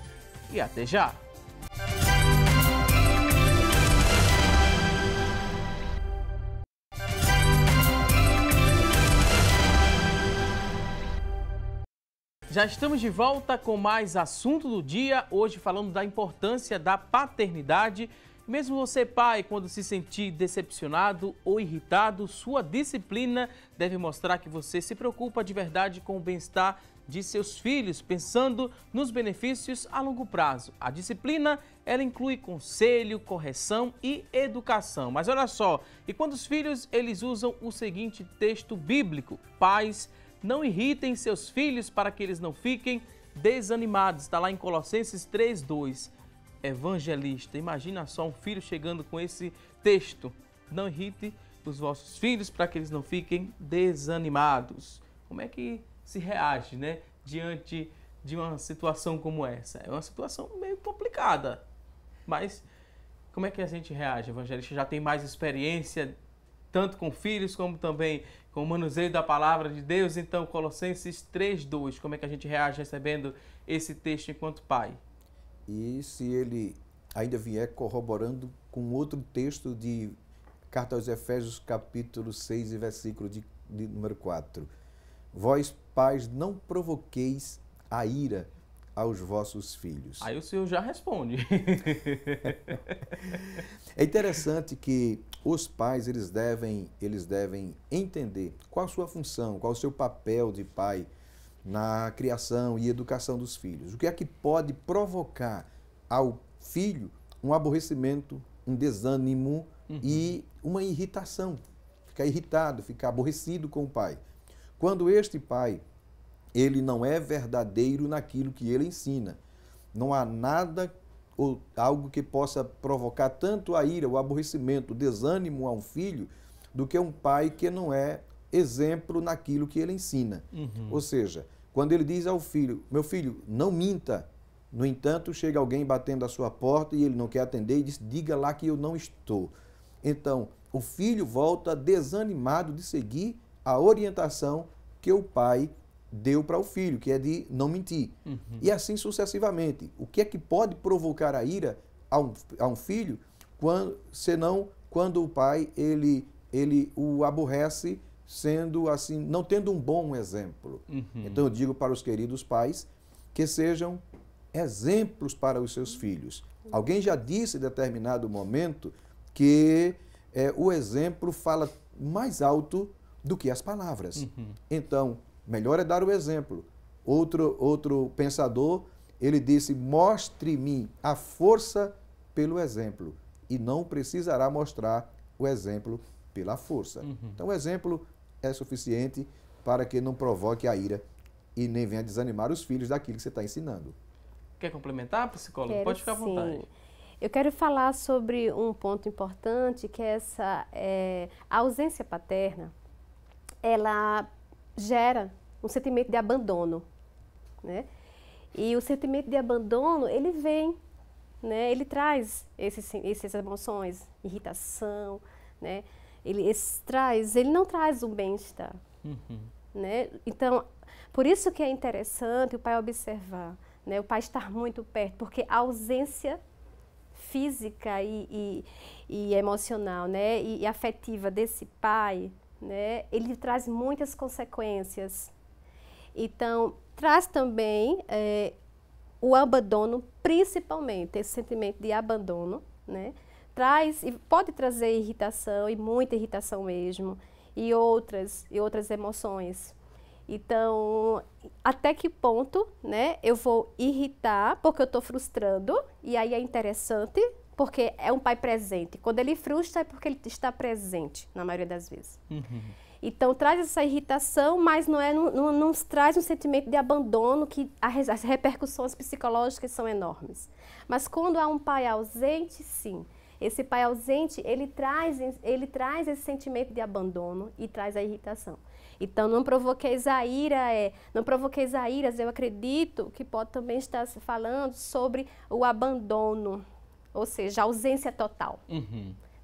e até já! Já estamos de volta com mais assunto do dia, hoje falando da importância da paternidade. Mesmo você, pai, quando se sentir decepcionado ou irritado, sua disciplina deve mostrar que você se preocupa de verdade com o bem-estar de seus filhos, pensando nos benefícios a longo prazo. A disciplina, ela inclui conselho, correção e educação. Mas olha só, e quando os filhos, eles usam o seguinte texto bíblico: pais, não irritem seus filhos para que eles não fiquem desanimados. Está lá em Colossenses 3:2. Evangelista, imagina só um filho chegando com esse texto. Não irrite os vossos filhos para que eles não fiquem desanimados. Como é que se reage, né, diante de uma situação como essa? É uma situação meio complicada. Mas como é que a gente reage? Evangelista já tem mais experiência, tanto com filhos como também com o manuseio da palavra de Deus. Então, Colossenses 3:2, como é que a gente reage recebendo esse texto enquanto pai?
E se ele ainda vier corroborando com outro texto de Carta aos Efésios, capítulo 6 e versículo de número 4. Vós, pais, não provoqueis a ira aos vossos filhos.
Aí o senhor já responde.
É interessante que os pais, eles devem entender qual a sua função, qual o seu papel de pai na criação e educação dos filhos. O que é que pode provocar ao filho um aborrecimento, um desânimo e uma irritação. Ficar irritado, ficar aborrecido com o pai. Quando este pai, ele não é verdadeiro naquilo que ele ensina. Não há nada ou algo que possa provocar tanto a ira, o aborrecimento, o desânimo a um filho, do que um pai que não é exemplo naquilo que ele ensina. Ou seja, quando ele diz ao filho, meu filho, não minta, no entanto, chega alguém batendo à sua porta e ele não quer atender e diz, diga lá que eu não estou. Então, o filho volta desanimado de seguir a orientação que o pai deu para o filho, que é de não mentir. E assim sucessivamente. O que é que pode provocar a ira a um filho, senão quando o pai ele o aborrece, sendo assim, não tendo um bom exemplo. Então eu digo para os queridos pais que sejam exemplos para os seus filhos. Alguém já disse em determinado momento que o exemplo fala mais alto do que as palavras. Então, melhor é dar o exemplo. Outro pensador, ele disse, mostre-me a força pelo exemplo e não precisará mostrar o exemplo pela força. Então, o exemplo é suficiente para que não provoque a ira e nem venha desanimar os filhos daquilo que você está ensinando.
Quer complementar, psicólogo? Pode ficar à vontade.
Eu quero falar sobre um ponto importante, que é a ausência paterna, ela gera um sentimento de abandono, né? E o sentimento de abandono, ele vem, né? Ele traz essas emoções, irritação, né? Ele não traz o bem-estar, né? Então, por isso que é interessante o pai observar, né? O pai estar muito perto, porque a ausência física e emocional, né? E afetiva desse pai, né? Ele traz muitas consequências. Então, traz também o abandono, principalmente esse sentimento de abandono, né? Traz e pode trazer irritação, e muita irritação mesmo, e outras emoções. Então, até que ponto, né, eu vou irritar porque eu estou frustrando, e aí é interessante, porque é um pai presente. Quando ele frustra é porque ele está presente, na maioria das vezes. Então, traz essa irritação, mas não traz um sentimento de abandono, que as repercussões psicológicas são enormes. Mas quando há um pai ausente, sim. Esse pai ausente, ele traz esse sentimento de abandono e traz a irritação. Então, não provoqueis a ira, eu acredito que pode também estar se falando sobre o abandono, ou seja, a ausência total,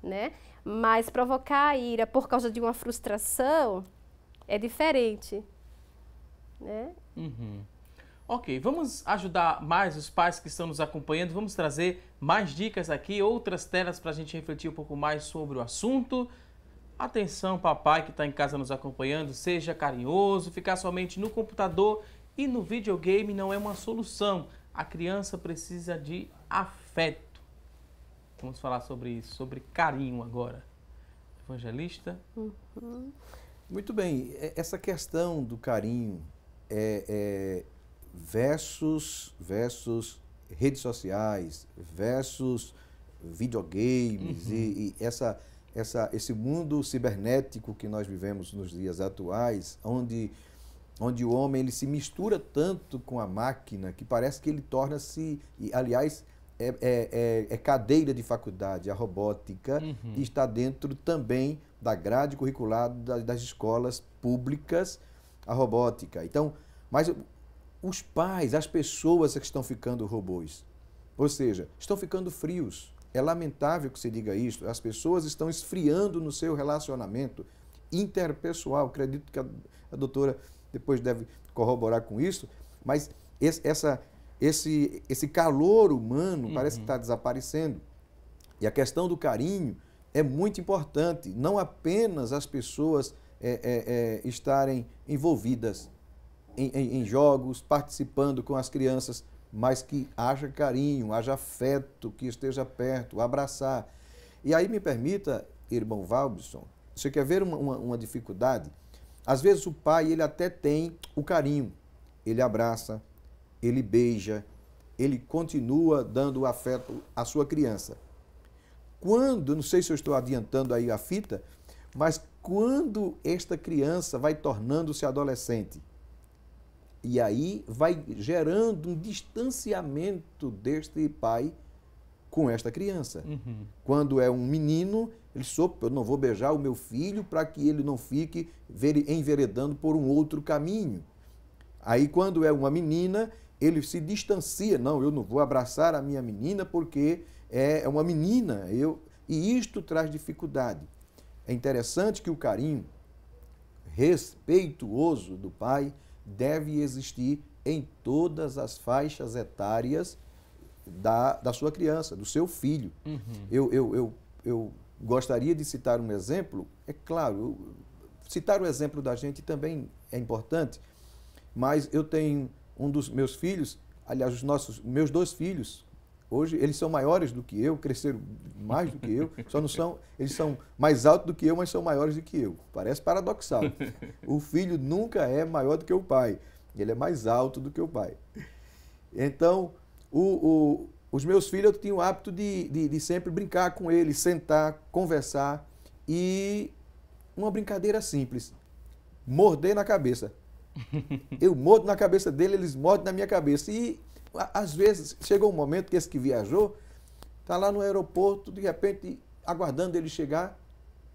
né? Mas provocar a ira por causa de uma frustração é diferente, né?
Ok, vamos ajudar mais os pais que estão nos acompanhando, vamos trazer mais dicas aqui, outras telas para a gente refletir um pouco mais sobre o assunto. Atenção, papai que está em casa nos acompanhando, seja carinhoso, ficar somente no computador e no videogame não é uma solução. A criança precisa de afeto. Vamos falar sobre isso, sobre carinho agora. Evangelista?
Muito bem, essa questão do carinho versus redes sociais, versus videogames e esse mundo cibernético que nós vivemos nos dias atuais, onde o homem ele se mistura tanto com a máquina que parece que ele torna-se, aliás, é cadeira de faculdade, a robótica, e está dentro também da grade curricular das escolas públicas, a robótica. Então, mas os pais, as pessoas que estão ficando robôs, ou seja, estão ficando frios. É lamentável que se diga isso, as pessoas estão esfriando no seu relacionamento interpessoal. Acredito que a doutora depois deve corroborar com isso, mas esse calor humano parece que está desaparecendo. E a questão do carinho é muito importante, não apenas as pessoas estarem envolvidas em jogos, participando com as crianças, mas que haja carinho, haja afeto, que esteja perto, abraçar. E aí me permita, irmão Valbson, você quer ver uma dificuldade? Às vezes o pai, ele até tem o carinho, ele abraça, ele beija, ele continua dando o afeto à sua criança. Quando, não sei se eu estou adiantando aí a fita, mas quando esta criança vai tornando-se adolescente, e aí vai gerando um distanciamento deste pai com esta criança. Quando é um menino, ele eu não vou beijar o meu filho para que ele não fique enveredando por um outro caminho. Aí quando é uma menina, ele se distancia. Não, eu não vou abraçar a minha menina porque é uma menina. E isto traz dificuldade. É interessante que o carinho respeituoso do pai deve existir em todas as faixas etárias da sua criança, do seu filho. Eu gostaria de citar um exemplo, é claro, citar o exemplo da gente também é importante, mas eu tenho um dos meus filhos, aliás, meus 2 filhos, hoje eles são maiores do que eu, cresceram mais do que eu, eles são mais altos do que eu, mas são maiores do que eu. Parece paradoxal. O filho nunca é maior do que o pai, ele é mais alto do que o pai. Então, os meus filhos, eu tinha o hábito de sempre brincar com eles, sentar, conversar, e uma brincadeira simples, morder na cabeça. Eu mordo na cabeça dele, eles mordem na minha cabeça. E às vezes chegou um momento que esse que viajou está lá no aeroporto, de repente aguardando ele chegar.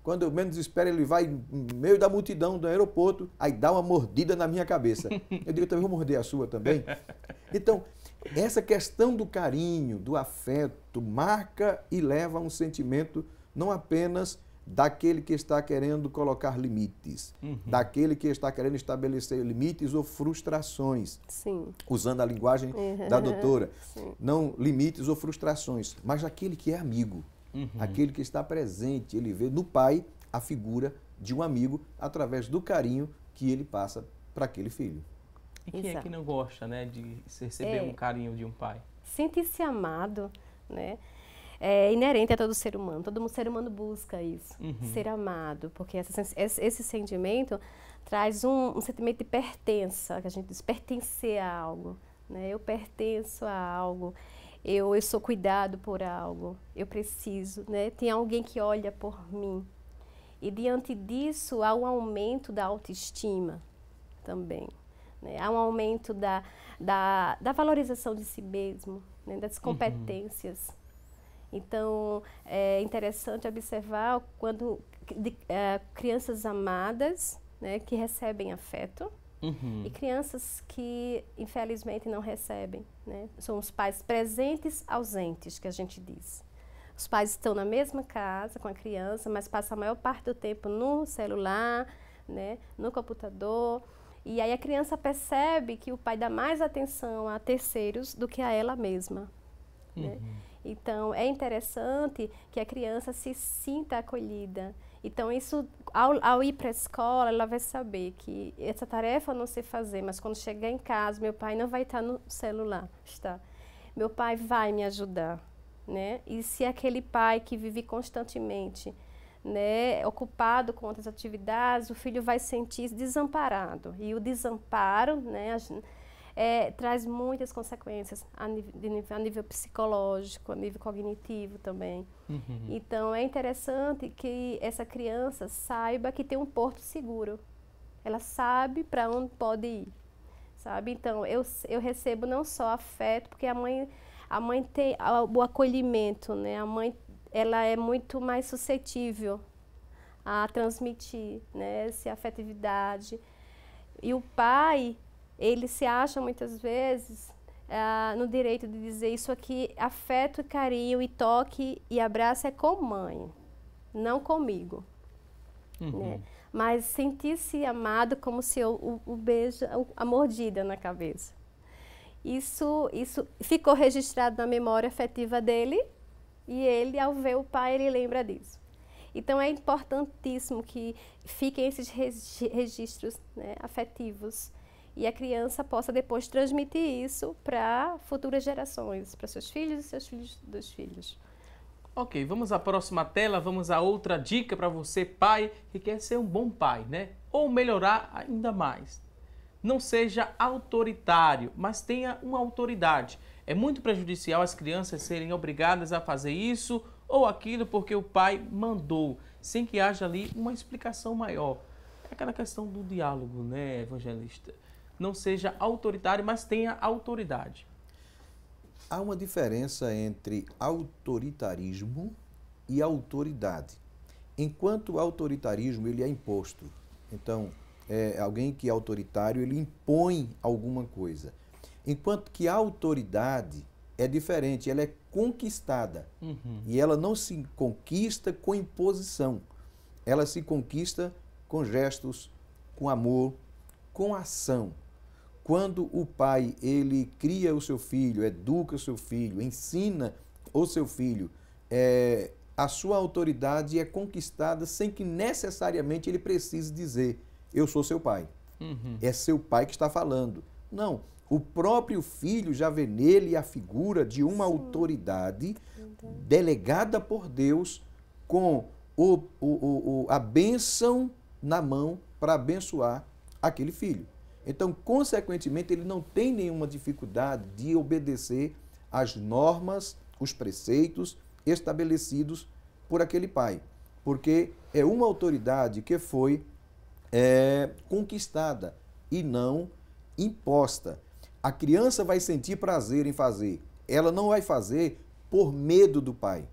Quando eu menos espero, ele vai no meio da multidão do aeroporto, aí dá uma mordida na minha cabeça. Eu digo, então eu vou morder a sua também. Então, essa questão do carinho, do afeto, marca e leva a um sentimento não apenas daquele que está querendo colocar limites, daquele que está querendo estabelecer limites ou frustrações.
Sim.
Usando a linguagem da doutora. Sim. Não limites ou frustrações, mas daquele que é amigo, aquele que está presente. Ele vê no pai a figura de um amigo através do carinho que ele passa para aquele filho.
E quem é que não gosta, né, de receber um carinho de um pai?
Sentir-se amado, né? É inerente a todo ser humano. Todo ser humano busca isso, ser amado, porque esse sentimento traz um sentimento de pertença, que a gente diz, pertencer a algo, né? Eu pertenço a algo, eu sou cuidado por algo, eu preciso, né? Tem alguém que olha por mim. E diante disso, há um aumento da autoestima também, né? Há um aumento da valorização de si mesmo, né? Das competências. Então, é interessante observar quando crianças amadas, né, que recebem afeto, e crianças que, infelizmente, não recebem, né? São os pais presentes, ausentes, que a gente diz. Os pais estão na mesma casa com a criança, mas passam a maior parte do tempo no celular, né, no computador. E aí a criança percebe que o pai dá mais atenção a terceiros do que a ela mesma, né? Então, é interessante que a criança se sinta acolhida. Então, isso, ao ir para a escola, ela vai saber que essa tarefa eu não sei fazer, mas quando chegar em casa, meu pai não vai estar no celular, está? Meu pai vai me ajudar, né? E se aquele pai que vive constantemente, né, ocupado com outras atividades, o filho vai sentir desamparado. E o desamparo, né, traz muitas consequências a nível psicológico, a nível cognitivo também. Então, é interessante que essa criança saiba que tem um porto seguro. Ela sabe para onde pode ir, sabe? Então, eu recebo não só afeto, porque a mãe tem o acolhimento, né? A mãe, ela é muito mais suscetível a transmitir, né, essa afetividade. E o pai, ele se acha muitas vezes no direito de dizer isso aqui, afeto, carinho e toque e abraço é com mãe, não comigo. Né? Mas sentir-se amado como se o beijo, a mordida na cabeça. Isso ficou registrado na memória afetiva dele e ele, ao ver o pai, ele lembra disso. Então, é importantíssimo que fiquem esses registros, né, afetivos e a criança possa depois transmitir isso para futuras gerações, para seus filhos e seus filhos dos filhos.
Ok, vamos à próxima tela, vamos a outra dica para você, pai, que quer ser um bom pai, né? Ou melhorar ainda mais. Não seja autoritário, mas tenha uma autoridade. É muito prejudicial as crianças serem obrigadas a fazer isso ou aquilo porque o pai mandou, sem que haja ali uma explicação maior. É aquela questão do diálogo, né, evangelista? Não seja autoritário, mas tenha autoridade.
Há uma diferença entre autoritarismo e autoridade. Enquanto o autoritarismo ele é imposto, então alguém que é autoritário ele impõe alguma coisa. Enquanto que a autoridade é diferente, ela é conquistada. E ela não se conquista com imposição. Ela se conquista com gestos, com amor, com ação. Quando o pai, ele cria o seu filho, educa o seu filho, ensina o seu filho, a sua autoridade é conquistada sem que necessariamente ele precise dizer, eu sou seu pai. É seu pai que está falando. Não, o próprio filho já vê nele a figura de uma autoridade delegada por Deus com a bênção na mão para abençoar aquele filho. Então, consequentemente, ele não tem nenhuma dificuldade de obedecer às normas, os preceitos estabelecidos por aquele pai, porque é uma autoridade que foi conquistada e não imposta. A criança vai sentir prazer em fazer, ela não vai fazer por medo do pai,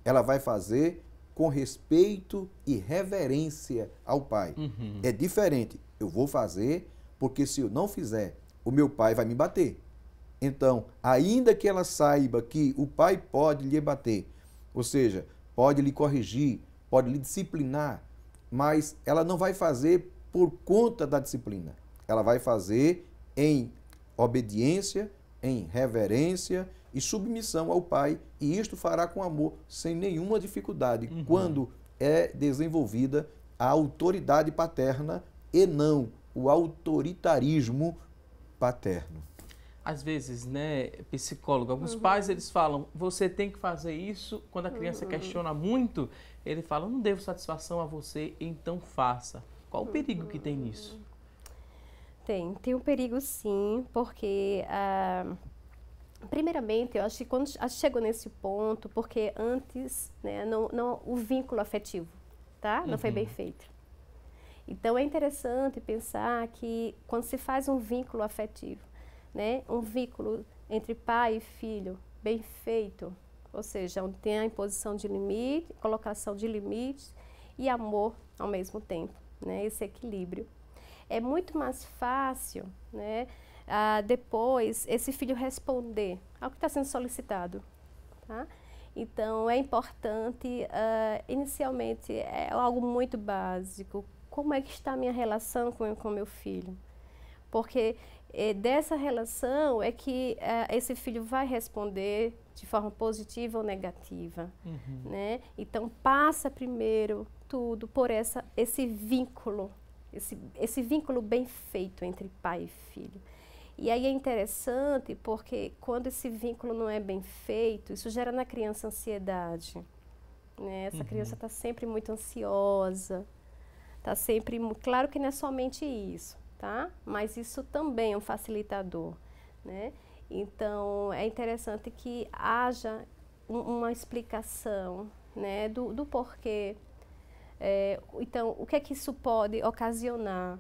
ela vai fazer com respeito e reverência ao pai. É diferente, eu vou fazer porque se eu não fizer, o meu pai vai me bater. Então, ainda que ela saiba que o pai pode lhe bater, ou seja, pode lhe corrigir, pode lhe disciplinar, mas ela não vai fazer por conta da disciplina. Ela vai fazer em obediência, em reverência e submissão ao pai, e isto fará com amor, sem nenhuma dificuldade, quando é desenvolvida a autoridade paterna e não o autoritarismo paterno.
Às vezes, né, psicólogo, alguns pais, eles falam, você tem que fazer isso. Quando a criança questiona muito, ele fala, não devo satisfação a você, então faça. Qual o perigo que tem nisso?
Tem um perigo sim, porque, primeiramente, eu acho que quando chegou nesse ponto, porque antes, né, o vínculo afetivo, tá? Não foi bem feito. Então, é interessante pensar que quando se faz um vínculo afetivo, né, um vínculo entre pai e filho bem feito, ou seja, onde tem a imposição de limite, colocação de limites e amor ao mesmo tempo, né, esse equilíbrio. É muito mais fácil, né, depois esse filho responder ao que está sendo solicitado, tá? Então, é importante, inicialmente, é algo muito básico. Como é que está a minha relação com meu filho? Porque dessa relação é que esse filho vai responder de forma positiva ou negativa, né? Então, passa primeiro tudo por esse vínculo, esse vínculo bem feito entre pai e filho. E aí é interessante porque quando esse vínculo não é bem feito, isso gera na criança ansiedade, né? Essa criança está sempre muito ansiosa, está sempre... Claro que não é somente isso, tá? Mas isso também é um facilitador, né? Então, é interessante que haja uma explicação, né, do porquê. Então, o que é que isso pode ocasionar?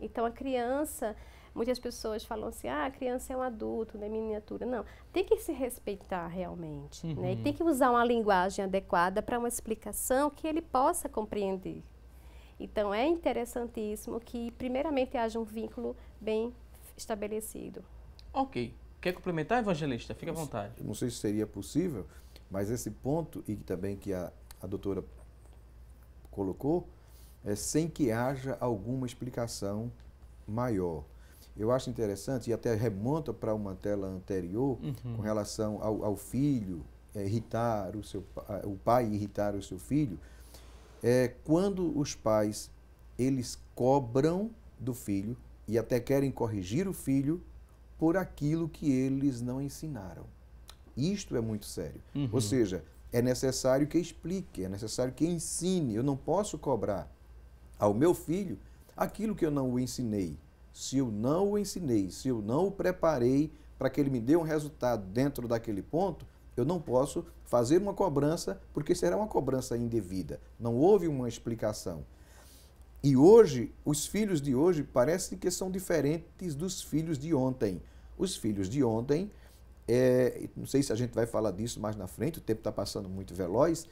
Então, a criança... Muitas pessoas falam assim, a criança é um adulto, né, miniatura. Não, tem que se respeitar realmente, né? E tem que usar uma linguagem adequada para uma explicação que ele possa compreender. Então, é interessantíssimo que, primeiramente, haja um vínculo bem estabelecido.
Ok. Quer complementar, evangelista? Fique à vontade.
Não sei se seria possível, mas esse ponto, e também que a doutora colocou, é sem que haja alguma explicação maior. Eu acho interessante, e até remonta para uma tela anterior, com relação ao filho irritar o pai irritar o seu filho, quando os pais, eles cobram do filho e até querem corrigir o filho por aquilo que eles não ensinaram. Isto é muito sério. Ou seja, é necessário que explique, é necessário que ensine. Eu não posso cobrar ao meu filho aquilo que eu não o ensinei. Se eu não o ensinei, se eu não o preparei para que ele me dê um resultado dentro daquele ponto, eu não posso fazer uma cobrança, porque será uma cobrança indevida. Não houve uma explicação. E hoje, os filhos de hoje parecem que são diferentes dos filhos de ontem. Os filhos de ontem, não sei se a gente vai falar disso mais na frente, o tempo está passando muito veloz,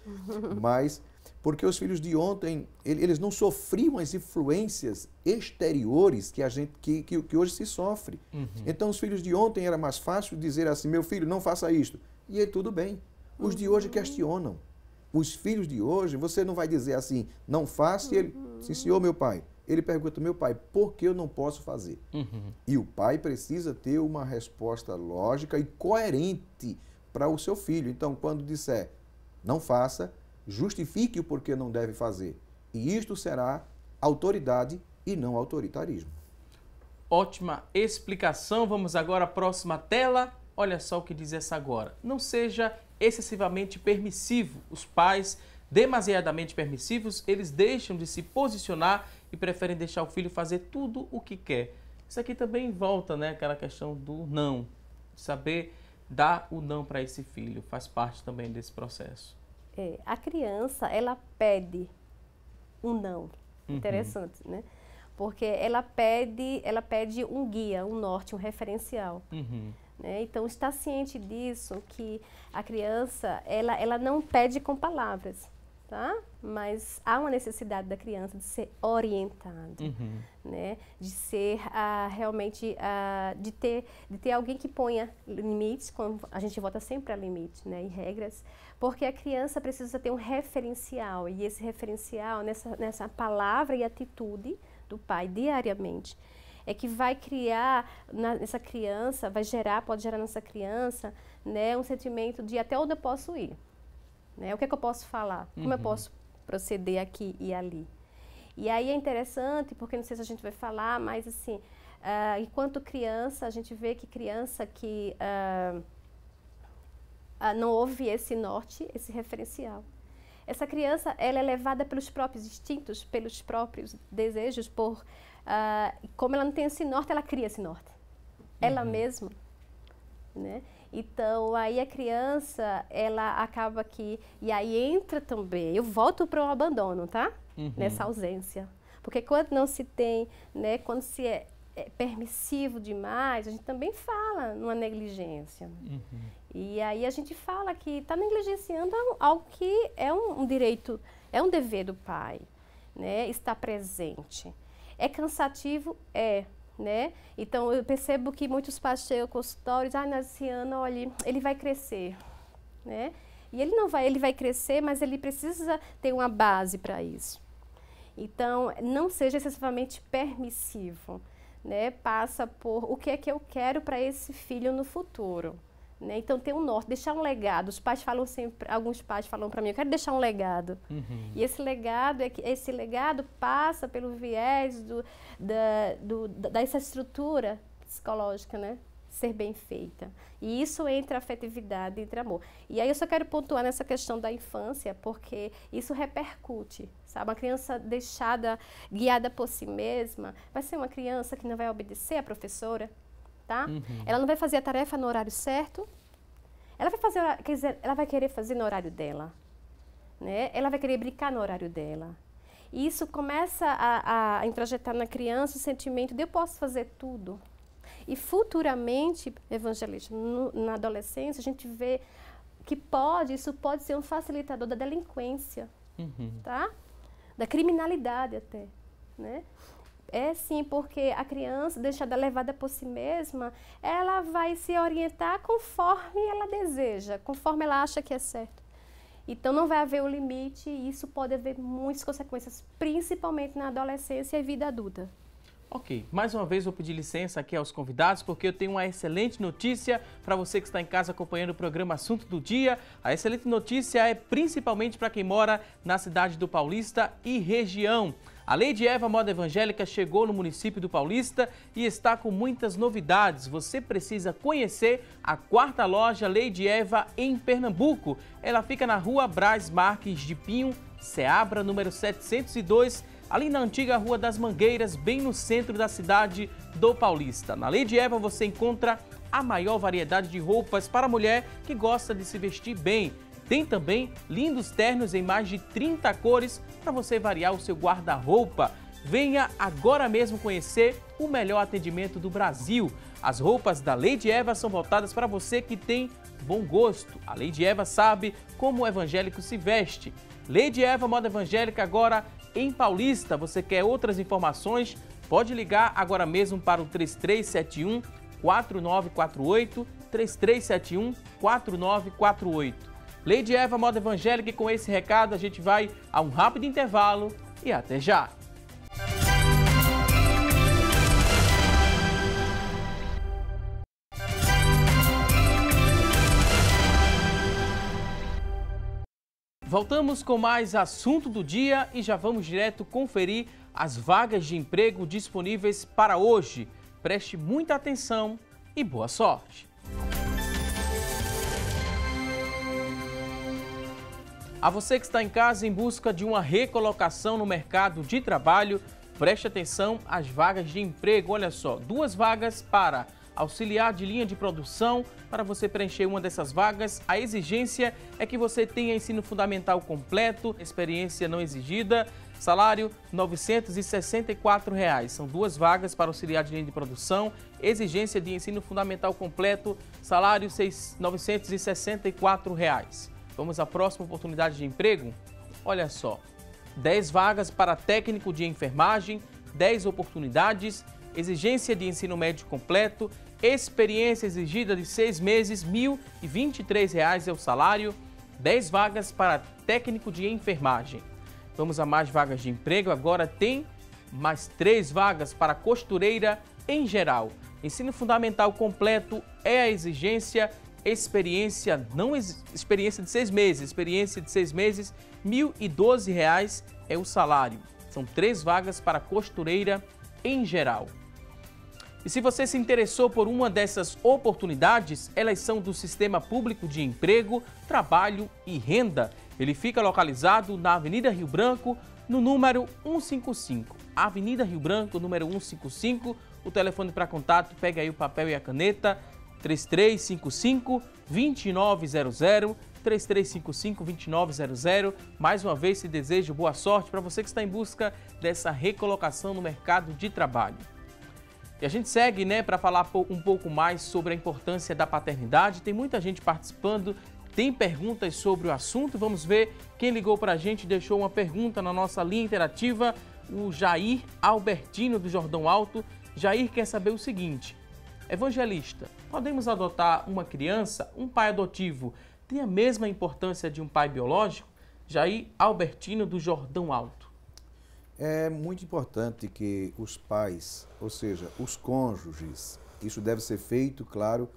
mas porque os filhos de ontem, eles não sofriam as influências exteriores que hoje se sofre. Então, os filhos de ontem era mais fácil dizer assim, meu filho, não faça isto. E aí, tudo bem. Os de hoje questionam. Os filhos de hoje, você não vai dizer assim, não faça, e ele, sim, senhor, meu pai. Ele pergunta, meu pai, por que eu não posso fazer? E o pai precisa ter uma resposta lógica e coerente para o seu filho. Então, quando disser, não faça, justifique o porquê não deve fazer. E isto será autoridade e não autoritarismo.
Ótima explicação. Vamos agora à próxima tela. Olha só o que diz essa agora. Não seja excessivamente permissivo. Os pais, demasiadamente permissivos, eles deixam de se posicionar e preferem deixar o filho fazer tudo o que quer. Isso aqui também volta, né, aquela questão do não. Saber dar o não para esse filho. Faz parte também desse processo.
A criança, ela pede um não. Interessante, né? Porque ela pede um guia, um norte, um referencial. Né? Então, está ciente disso, que a criança, ela não pede com palavras, tá? Mas há uma necessidade da criança de ser orientado, né? De ser realmente, de ter alguém que ponha limites, a gente volta sempre a limites, né? E regras, porque a criança precisa ter um referencial, e esse referencial nessa palavra e atitude do pai diariamente, é que vai criar nessa criança, pode gerar nessa criança, né, um sentimento de até onde eu posso ir, né? O que é que eu posso falar, como eu posso proceder aqui e ali. E aí é interessante, porque não sei se a gente vai falar, mas assim, enquanto criança, a gente vê que criança que não houve esse norte, esse referencial. Essa criança, ela é levada pelos próprios instintos, pelos próprios desejos, como ela não tem esse norte, ela cria esse norte. Ela mesma, né? Então, aí a criança, ela acaba que... E aí entra também, eu volto para o abandono, tá? Nessa ausência. Porque quando não se tem, né? Quando se é permissivo demais, a gente também fala numa negligência. E aí a gente fala que está negligenciando algo que é um direito, é um dever do pai, né? Estar presente. É cansativo? É. Né? Então, eu percebo que muitos pais chegam ao consultório e dizem, Naziana, olha, ele vai crescer, né? E ele vai crescer, mas ele precisa ter uma base para isso. Então, não seja excessivamente permissivo, né? Passa por o que é que eu quero para esse filho no futuro. Né? Então, tem um norte, deixar um legado. Os pais falam sempre, alguns pais falam para mim, eu quero deixar um legado. E esse legado passa pelo viés dessa estrutura psicológica, né? Ser bem feita. E isso entra afetividade, entra amor. E aí eu só quero pontuar nessa questão da infância, porque isso repercute, sabe? Uma criança deixada, guiada por si mesma, vai ser uma criança que não vai obedecer à professora, tá? Ela não vai fazer a tarefa no horário certo, ela vai querer fazer no horário dela, né? Ela vai querer brincar no horário dela. E isso começa a introjetar na criança o sentimento de eu posso fazer tudo. E futuramente, Evangelista, na adolescência, a gente vê que isso pode ser um facilitador da delinquência, tá? Da criminalidade até, né? É sim, porque a criança, deixada levada por si mesma, ela vai se orientar conforme ela deseja, conforme ela acha que é certo. Então não vai haver o limite e isso pode haver muitas consequências, principalmente na adolescência e vida adulta.
Ok, mais uma vez vou pedir licença aqui aos convidados, porque eu tenho uma excelente notícia para você que está em casa acompanhando o programa Assunto do Dia. A excelente notícia é principalmente para quem mora na cidade do Paulista e região. A Lady Eva Moda Evangélica chegou no município do Paulista e está com muitas novidades. Você precisa conhecer a 4ª loja Lady Eva em Pernambuco. Ela fica na rua Braz Marques de Pinho, Ceabra, número 702, ali na antiga Rua das Mangueiras, bem no centro da cidade do Paulista. Na Lady Eva você encontra a maior variedade de roupas para a mulher que gosta de se vestir bem. Tem também lindos ternos em mais de 30 cores para você variar o seu guarda-roupa. Venha agora mesmo conhecer o melhor atendimento do Brasil. As roupas da Lady Eva são voltadas para você que tem bom gosto. A Lady Eva sabe como o evangélico se veste. Lady Eva Moda Evangélica agora em Paulista. Você quer outras informações? Pode ligar agora mesmo para o 3371 4948, 3371 4948. Lady Eva Moda Evangélica, e com esse recado a gente vai a um rápido intervalo e até já! Voltamos com mais assunto do dia e já vamos direto conferir as vagas de emprego disponíveis para hoje. Preste muita atenção e boa sorte! A você que está em casa em busca de uma recolocação no mercado de trabalho, preste atenção às vagas de emprego. Olha só, 2 vagas para auxiliar de linha de produção. Para você preencher uma dessas vagas, a exigência é que você tenha ensino fundamental completo, experiência não exigida, salário R$ 964. São 2 vagas para auxiliar de linha de produção, exigência de ensino fundamental completo, salário R$ 964. Vamos à próxima oportunidade de emprego? olha só, 10 vagas para técnico de enfermagem, 10 oportunidades, exigência de ensino médio completo, experiência exigida de 6 meses, R$ 1.023 é o salário, 10 vagas para técnico de enfermagem. Vamos a mais vagas de emprego, agora tem mais 3 vagas para costureira em geral. Ensino fundamental completo é a exigência, experiência de 6 meses, experiência de 6 meses, R$ 1.012 é o salário. São 3 vagas para costureira em geral. E se você se interessou por uma dessas oportunidades, elas são do Sistema Público de Emprego, Trabalho e Renda. Ele fica localizado na Avenida Rio Branco, no número 155. Avenida Rio Branco, número 155. O telefone para contato, pega aí o papel e a caneta, 3355-2900, 3355-2900. Mais uma vez, se desejo boa sorte para você que está em busca dessa recolocação no mercado de trabalho. E a gente segue, para falar um pouco mais sobre a importância da paternidade. Tem muita gente participando, tem perguntas sobre o assunto. Vamos ver quem ligou para a gente, deixou uma pergunta na nossa linha interativa, o Jair Albertino do Jordão Alto. Jair quer saber o seguinte: evangelista, podemos adotar uma criança? Um pai adotivo tem a mesma importância de um pai biológico? Jair Albertino do Jordão Alto.
É muito importante que os pais, ou seja, os cônjuges, isso deve ser feito, claro,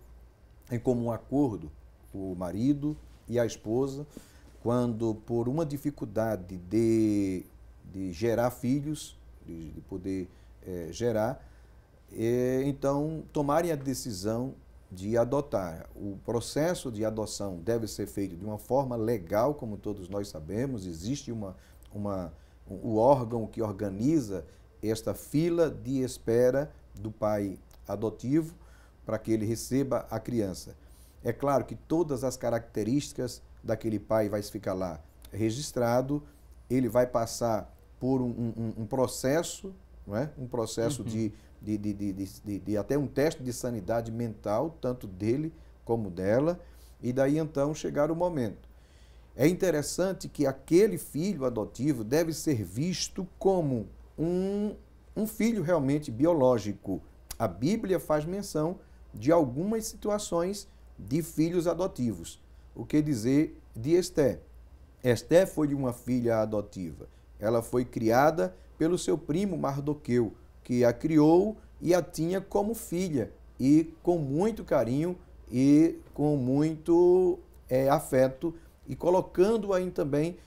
em comum acordo, o marido e a esposa, quando por uma dificuldade de gerar filhos, de poder gerar, então tomarem a decisão de adotar. O processo de adoção deve ser feito de uma forma legal, como todos nós sabemos, existe o órgão que organiza esta fila de espera do pai adotivo para que ele receba a criança. É claro que todas as características daquele pai vai ficar lá registrado, ele vai passar por um processo, não é? Um processo de até um teste de sanidade mental, tanto dele como dela, e daí então chegar o momento. É interessante que aquele filho adotivo deve ser visto como um filho realmente biológico. A Bíblia faz menção de algumas situações de filhos adotivos. O que dizer de Esté? Esté foi uma filha adotiva. Ela foi criada pelo seu primo Mardoqueu, que a criou e a tinha como filha, e com muito carinho e com muito afeto, e colocando aí também,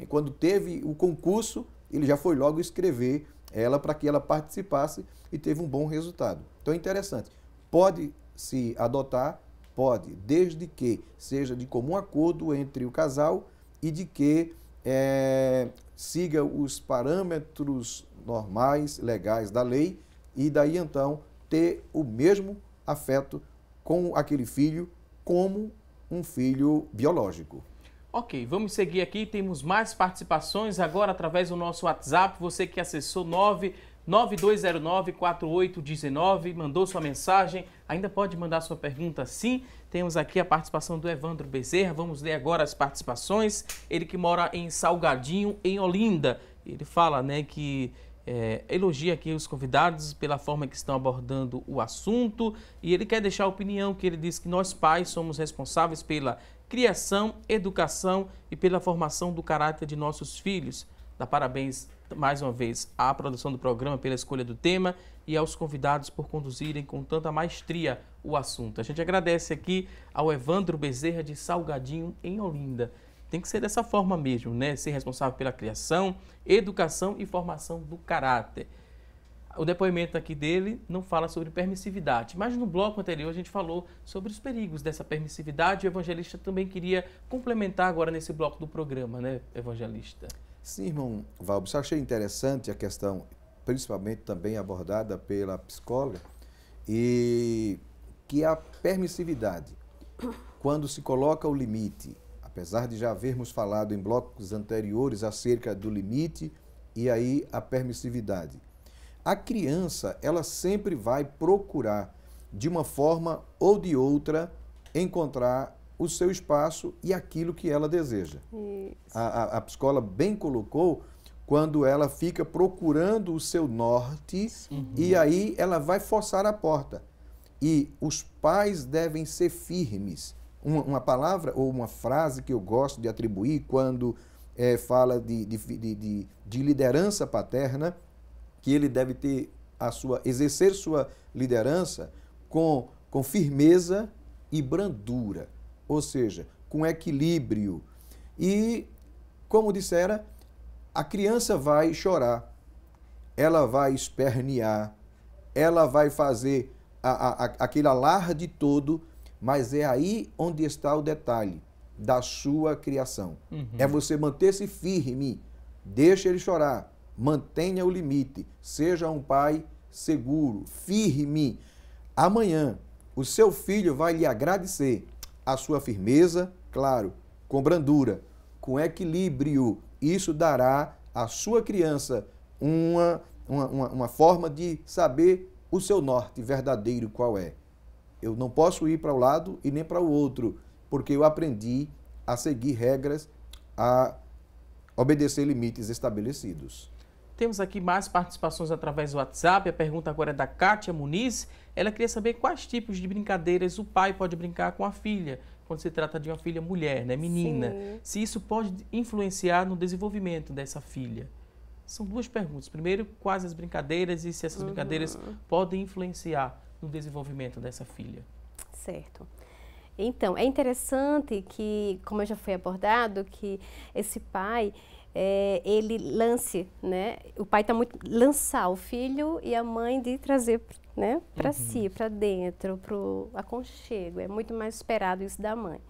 quando teve o concurso, ele já foi logo escrever ela para que ela participasse e teve um bom resultado. Então é interessante. Pode-se adotar? Pode, desde que seja de comum acordo entre o casal e de que siga os parâmetros normais, legais da lei, e daí então ter o mesmo afeto com aquele filho como um filho biológico.
Ok, vamos seguir aqui, temos mais participações agora através do nosso WhatsApp. Você que acessou 99209-4819, mandou sua mensagem, ainda pode mandar sua pergunta sim. Temos aqui a participação do Evandro Bezerra, vamos ler agora as participações. Ele que mora em Salgadinho, em Olinda. Ele fala que elogia aqui os convidados pela forma que estão abordando o assunto, e ele quer deixar a opinião que ele diz que nós pais somos responsáveis pela criação, educação e pela formação do caráter de nossos filhos. Dá parabéns mais uma vez à produção do programa pela escolha do tema e aos convidados por conduzirem com tanta maestria o assunto. A gente agradece aqui ao Evandro Bezerra de Salgadinho, em Olinda. Tem que ser dessa forma mesmo, ser responsável pela criação, educação e formação do caráter. O depoimento aqui dele não fala sobre permissividade, mas no bloco anterior a gente falou sobre os perigos dessa permissividade. O evangelista também queria complementar agora nesse bloco do programa, evangelista?
Sim, irmão Valbis, achei interessante a questão, principalmente também abordada pela psicóloga, e que a permissividade, quando se coloca o limite, apesar de já havermos falado em blocos anteriores acerca do limite e aí a permissividade, a criança, ela sempre vai procurar, de uma forma ou de outra, encontrar o seu espaço e aquilo que ela deseja. A psicóloga bem colocou quando ela fica procurando o seu norte e aí ela vai forçar a porta. E os pais devem ser firmes. Uma palavra ou uma frase que eu gosto de atribuir quando fala de liderança paterna, que ele deve ter exercer sua liderança com firmeza e brandura, ou seja, com equilíbrio. E, como dissera, a criança vai chorar, ela vai espernear, ela vai fazer aquele alarde todo, mas é aí onde está o detalhe da sua criação. É você manter-se firme, deixa ele chorar, mantenha o limite, seja um pai seguro, firme. Amanhã, o seu filho vai lhe agradecer a sua firmeza, claro, com brandura, com equilíbrio. Isso dará à sua criança uma forma de saber o seu norte verdadeiro qual é. Eu não posso ir para um lado e nem para o outro, porque eu aprendi a seguir regras, a obedecer limites estabelecidos.
Temos aqui mais participações através do WhatsApp. A pergunta agora é da Kátia Muniz. Ela queria saber quais tipos de brincadeiras o pai pode brincar com a filha, quando se trata de uma filha mulher, né, menina. Sim. Se isso pode influenciar no desenvolvimento dessa filha. São duas perguntas. Primeiro, quais as brincadeiras e se essas brincadeiras podem influenciar no desenvolvimento dessa filha.
Certo. Então, é interessante que, como já foi abordado, que esse pai... ele lance, né? O pai está muito lançar o filho e a mãe de trazer, né, para si, para dentro, para o aconchego. É muito mais esperado isso da mãe.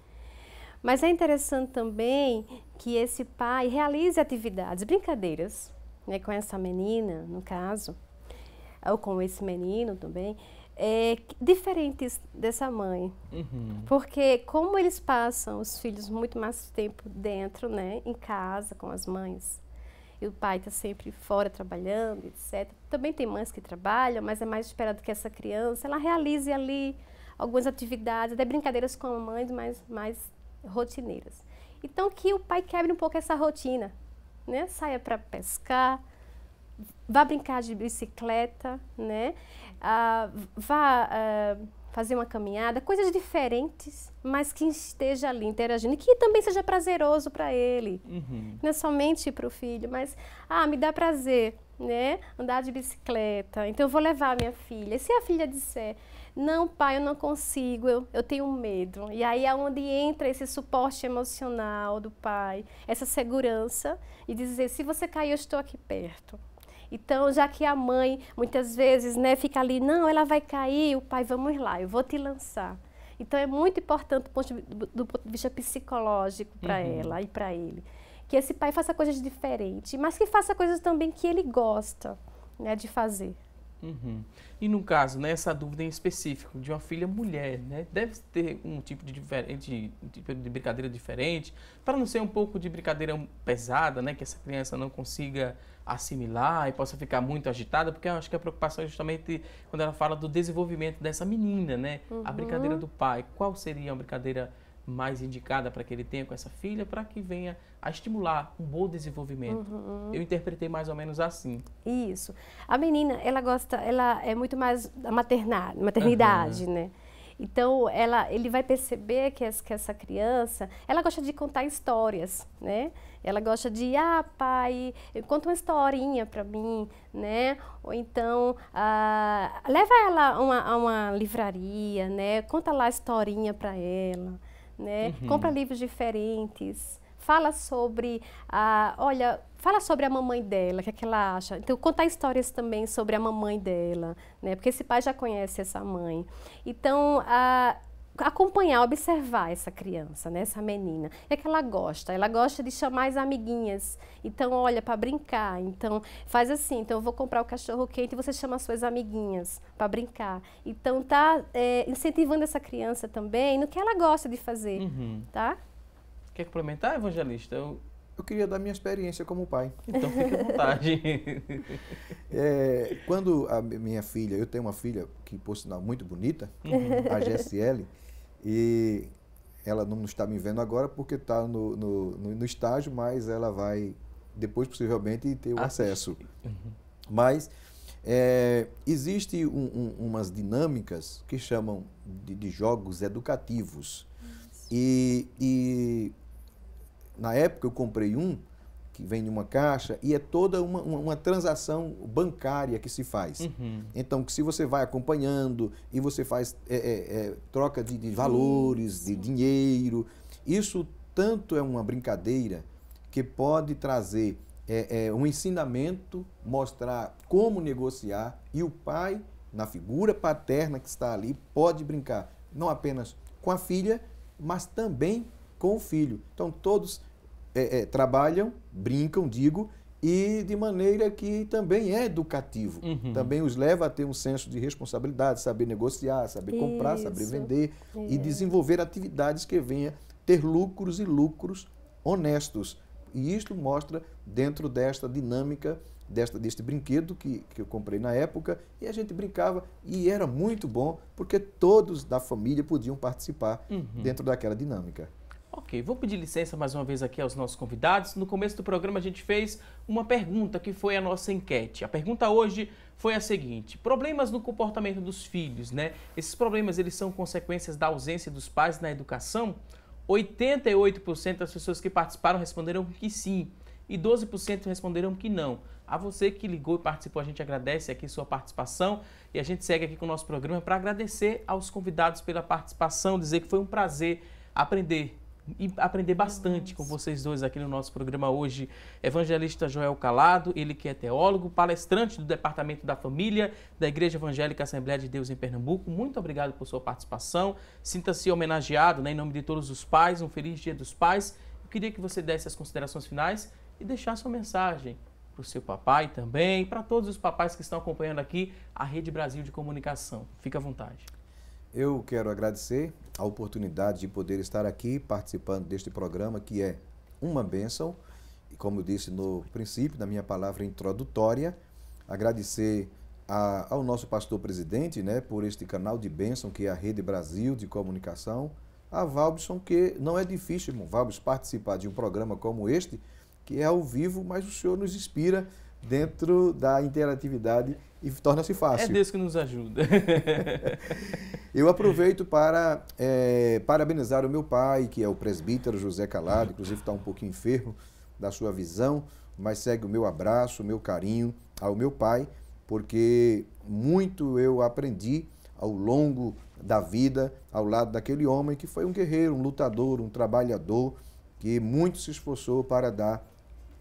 Mas é interessante também que esse pai realize atividades, brincadeiras, né, com essa menina, no caso, ou com esse menino também, diferentes dessa mãe. Porque como eles passam os filhos muito mais tempo dentro, né, em casa com as mães, e o pai está sempre fora trabalhando, etc. Também tem mães que trabalham, mas é mais esperado que essa criança ela realize ali algumas atividades, até brincadeiras com a mãe, mais rotineiras. Então que o pai quebre um pouco essa rotina, né? Saia para pescar, vá brincar de bicicleta, né? Vá fazer uma caminhada, coisas diferentes, mas que esteja ali interagindo e que também seja prazeroso para ele. Não é somente para o filho, mas me dá prazer, né? Andar de bicicleta, então eu vou levar a minha filha. E se a filha disser, não pai, eu não consigo, eu tenho medo. E aí é onde entra esse suporte emocional do pai, essa segurança e dizer, se você cair, eu estou aqui perto. Então, já que a mãe, muitas vezes, né, fica ali, não, ela vai cair, o pai, vamos lá, eu vou te lançar. Então, é muito importante do ponto de vista psicológico para ela e para ele. Que esse pai faça coisas diferentes, mas que faça coisas também que ele gosta, né, de fazer.
E no caso, né, essa dúvida em específico de uma filha mulher, né, deve ter um tipo de brincadeira diferente, para não ser um pouco de brincadeira pesada, né, que essa criança não consiga assimilar e possa ficar muito agitada, porque eu acho que a preocupação é justamente quando ela fala do desenvolvimento dessa menina, né, a brincadeira do pai. Qual seria a brincadeira mais indicada para que ele tenha com essa filha, para que venha a estimular um bom desenvolvimento? Eu interpretei mais ou menos assim.
Isso. A menina, ela é muito mais da maternidade, né? Então, ele vai perceber que essa criança, ela gosta de contar histórias, né? Ela gosta de, pai, conta uma historinha para mim, né? Ou então, leva ela a uma livraria, né? Conta lá a historinha para ela, né? Compra livros diferentes. Fala sobre a mamãe dela, o que é que ela acha. Então, contar histórias também sobre a mamãe dela, né? Porque esse pai já conhece essa mãe. Então, acompanhar, observar essa criança, né? Essa menina. O que é que ela gosta? Ela gosta de chamar as amiguinhas. Então, olha, para brincar. Então, faz assim. Então, eu vou comprar o cachorro quente e você chama as suas amiguinhas para brincar. Então, incentivando essa criança também no que ela gosta de fazer, tá?
Quer complementar, evangelista?
Eu queria dar minha experiência como pai.
Então fique à vontade.
Quando a minha filha, eu tenho uma filha que, por sinal, muito bonita, a GSL, e ela não está me vendo agora porque está no estágio, mas ela vai depois possivelmente ter o acesso. Mas existe umas dinâmicas que chamam de jogos educativos. E na época eu comprei um que vem em uma caixa e é toda uma transação bancária que se faz. Então, que se você vai acompanhando e você faz troca de valores, de dinheiro, isso tanto é uma brincadeira que pode trazer um ensinamento, mostrar como negociar, e o pai, na figura paterna que está ali, pode brincar não apenas com a filha, mas também com o filho. Então, todos trabalham, brincam, e de maneira que também é educativo. Também os leva a ter um senso de responsabilidade, saber negociar, saber comprar, saber vender e desenvolver atividades que venham ter lucros e lucros honestos. E isto mostra dentro desta dinâmica, deste brinquedo que eu comprei na época, e a gente brincava e era muito bom, porque todos da família podiam participar dentro daquela dinâmica.
Ok, vou pedir licença mais uma vez aqui aos nossos convidados. No começo do programa a gente fez uma pergunta que foi a nossa enquete. A pergunta hoje foi a seguinte: problemas no comportamento dos filhos, né? Esses problemas, eles são consequências da ausência dos pais na educação? 88% das pessoas que participaram responderam que sim e 12% responderam que não. A você que ligou e participou, a gente agradece aqui sua participação e a gente segue aqui com o nosso programa para agradecer aos convidados pela participação, dizer que foi um prazer aprender e aprender bastante com vocês dois aqui no nosso programa hoje. Evangelista Joel Calado, ele que é teólogo, palestrante do Departamento da Família da Igreja Evangélica Assembleia de Deus em Pernambuco. Muito obrigado por sua participação. Sinta-se homenageado, né, em nome de todos os pais. Um feliz Dia dos Pais. Eu queria que você desse as considerações finais e deixasse uma mensagem para o seu papai também, para todos os papais que estão acompanhando aqui a Rede Brasil de Comunicação. Fique à vontade.
Eu quero agradecer a oportunidade de poder estar aqui participando deste programa, que é uma bênção. E como eu disse no princípio da minha palavra introdutória, agradecer ao nosso pastor presidente, né, por este canal de bênção que é a Rede Brasil de Comunicação. A Valbson, que não é difícil, irmão Valbson, participar de um programa como este, que é ao vivo, mas o senhor nos inspira dentro da interatividade e torna-se fácil.
É Deus que nos ajuda.
Eu aproveito para parabenizar o meu pai, que é o presbítero José Calado, inclusive está um pouquinho enfermo da sua visão, mas segue o meu abraço, o meu carinho ao meu pai, porque muito eu aprendi ao longo da vida ao lado daquele homem que foi um guerreiro, um lutador, um trabalhador, que muito se esforçou para dar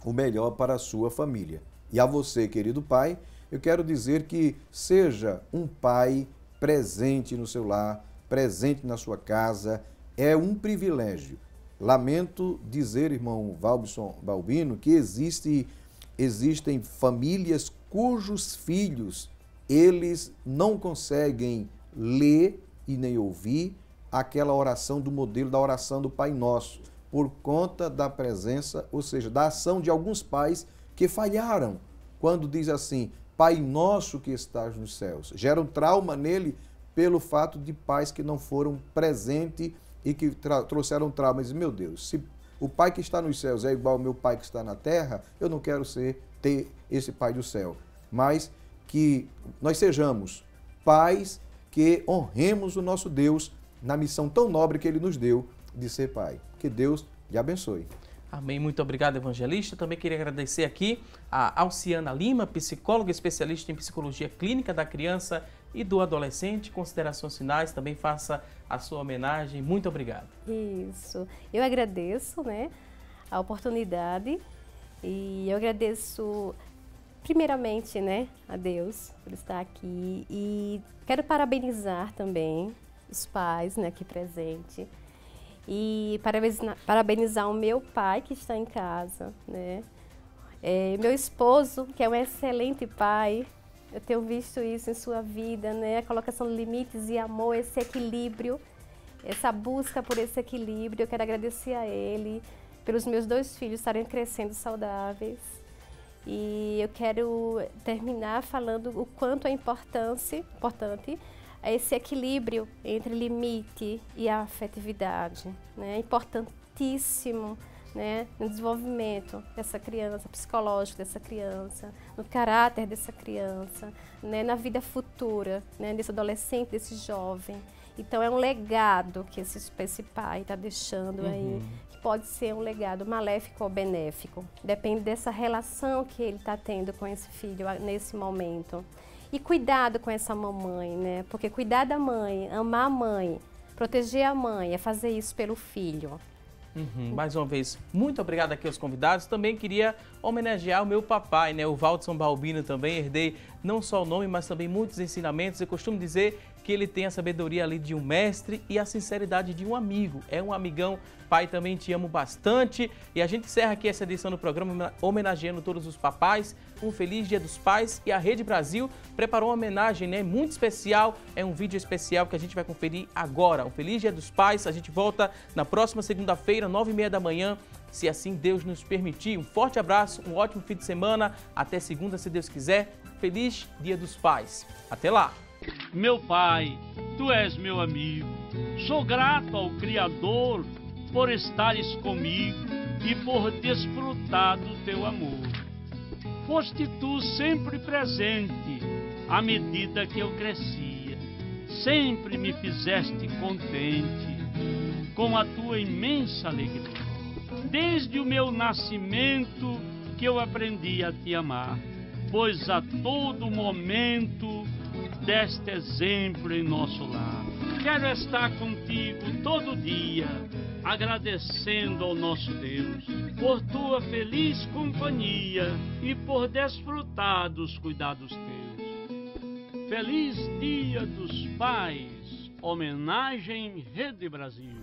o melhor para a sua família. E a você, querido pai, eu quero dizer que seja um pai presente no seu lar, presente na sua casa, é um privilégio. Lamento dizer, irmão Valbson Balbino, que existem famílias cujos filhos, eles não conseguem ler e nem ouvir aquela oração do modelo da oração do Pai Nosso, por conta da presença, ou seja, da ação de alguns pais que falharam, quando diz assim, Pai Nosso que estás nos céus. Gera um trauma nele pelo fato de pais que não foram presentes e que trouxeram trauma. Diz, meu Deus, se o Pai que está nos céus é igual ao meu Pai que está na terra, eu não quero ter esse Pai do céu. Mas que nós sejamos pais que honremos o nosso Deus na missão tão nobre que Ele nos deu de ser Pai. Que Deus lhe abençoe.
Amém. Muito obrigado, evangelista. Também queria agradecer aqui a Alciana Lima, psicóloga especialista em psicologia clínica da criança e do adolescente. Considerações finais, também faça a sua homenagem. Muito obrigado.
Isso. Eu agradeço, né, a oportunidade e eu agradeço primeiramente, né, a Deus por estar aqui e quero parabenizar também os pais, né, aqui presentes. E parabenizar o meu pai, que está em casa, né? Meu esposo, que é um excelente pai. Eu tenho visto isso em sua vida, né? A colocação de limites e amor, esse equilíbrio, essa busca por esse equilíbrio. Eu quero agradecer a ele pelos meus 2 filhos estarem crescendo saudáveis. E eu quero terminar falando o quanto é importante esse equilíbrio entre limite e a afetividade, né? É importantíssimo, né, no desenvolvimento dessa criança, psicológico dessa criança, no caráter dessa criança, né, na vida futura, né, desse adolescente, desse jovem. Então é um legado que esse pai está deixando aí, que pode ser um legado maléfico ou benéfico. Depende dessa relação que ele está tendo com esse filho nesse momento. E cuidado com essa mamãe, né? Porque cuidar da mãe, amar a mãe, proteger a mãe, é fazer isso pelo filho.
Mais uma vez, muito obrigado aqui aos convidados. Também queria homenagear o meu papai, né, o Valdson Balbino também. Herdei não só o nome, mas também muitos ensinamentos. Eu costumo dizer que ele tem a sabedoria ali de um mestre e a sinceridade de um amigo. É um amigão. Pai, também te amo bastante. E a gente encerra aqui essa edição do programa homenageando todos os papais. Um feliz Dia dos Pais. E a Rede Brasil preparou uma homenagem, né, muito especial. É um vídeo especial que a gente vai conferir agora. Um feliz Dia dos Pais. A gente volta na próxima segunda-feira, 9h30 da manhã, se assim Deus nos permitir. Um forte abraço, um ótimo fim de semana. Até segunda, se Deus quiser. Feliz Dia dos Pais. Até lá.
Meu pai, tu és meu amigo. Sou grato ao Criador por estares comigo e por desfrutar do teu amor. Foste tu sempre presente à medida que eu crescia. Sempre me fizeste contente com a tua imensa alegria. Desde o meu nascimento que eu aprendi a te amar, pois a todo momento deste exemplo em nosso lar. Quero estar contigo todo dia, agradecendo ao nosso Deus por tua feliz companhia e por desfrutar dos cuidados teus. Feliz Dia dos Pais, homenagem Rede Brasil.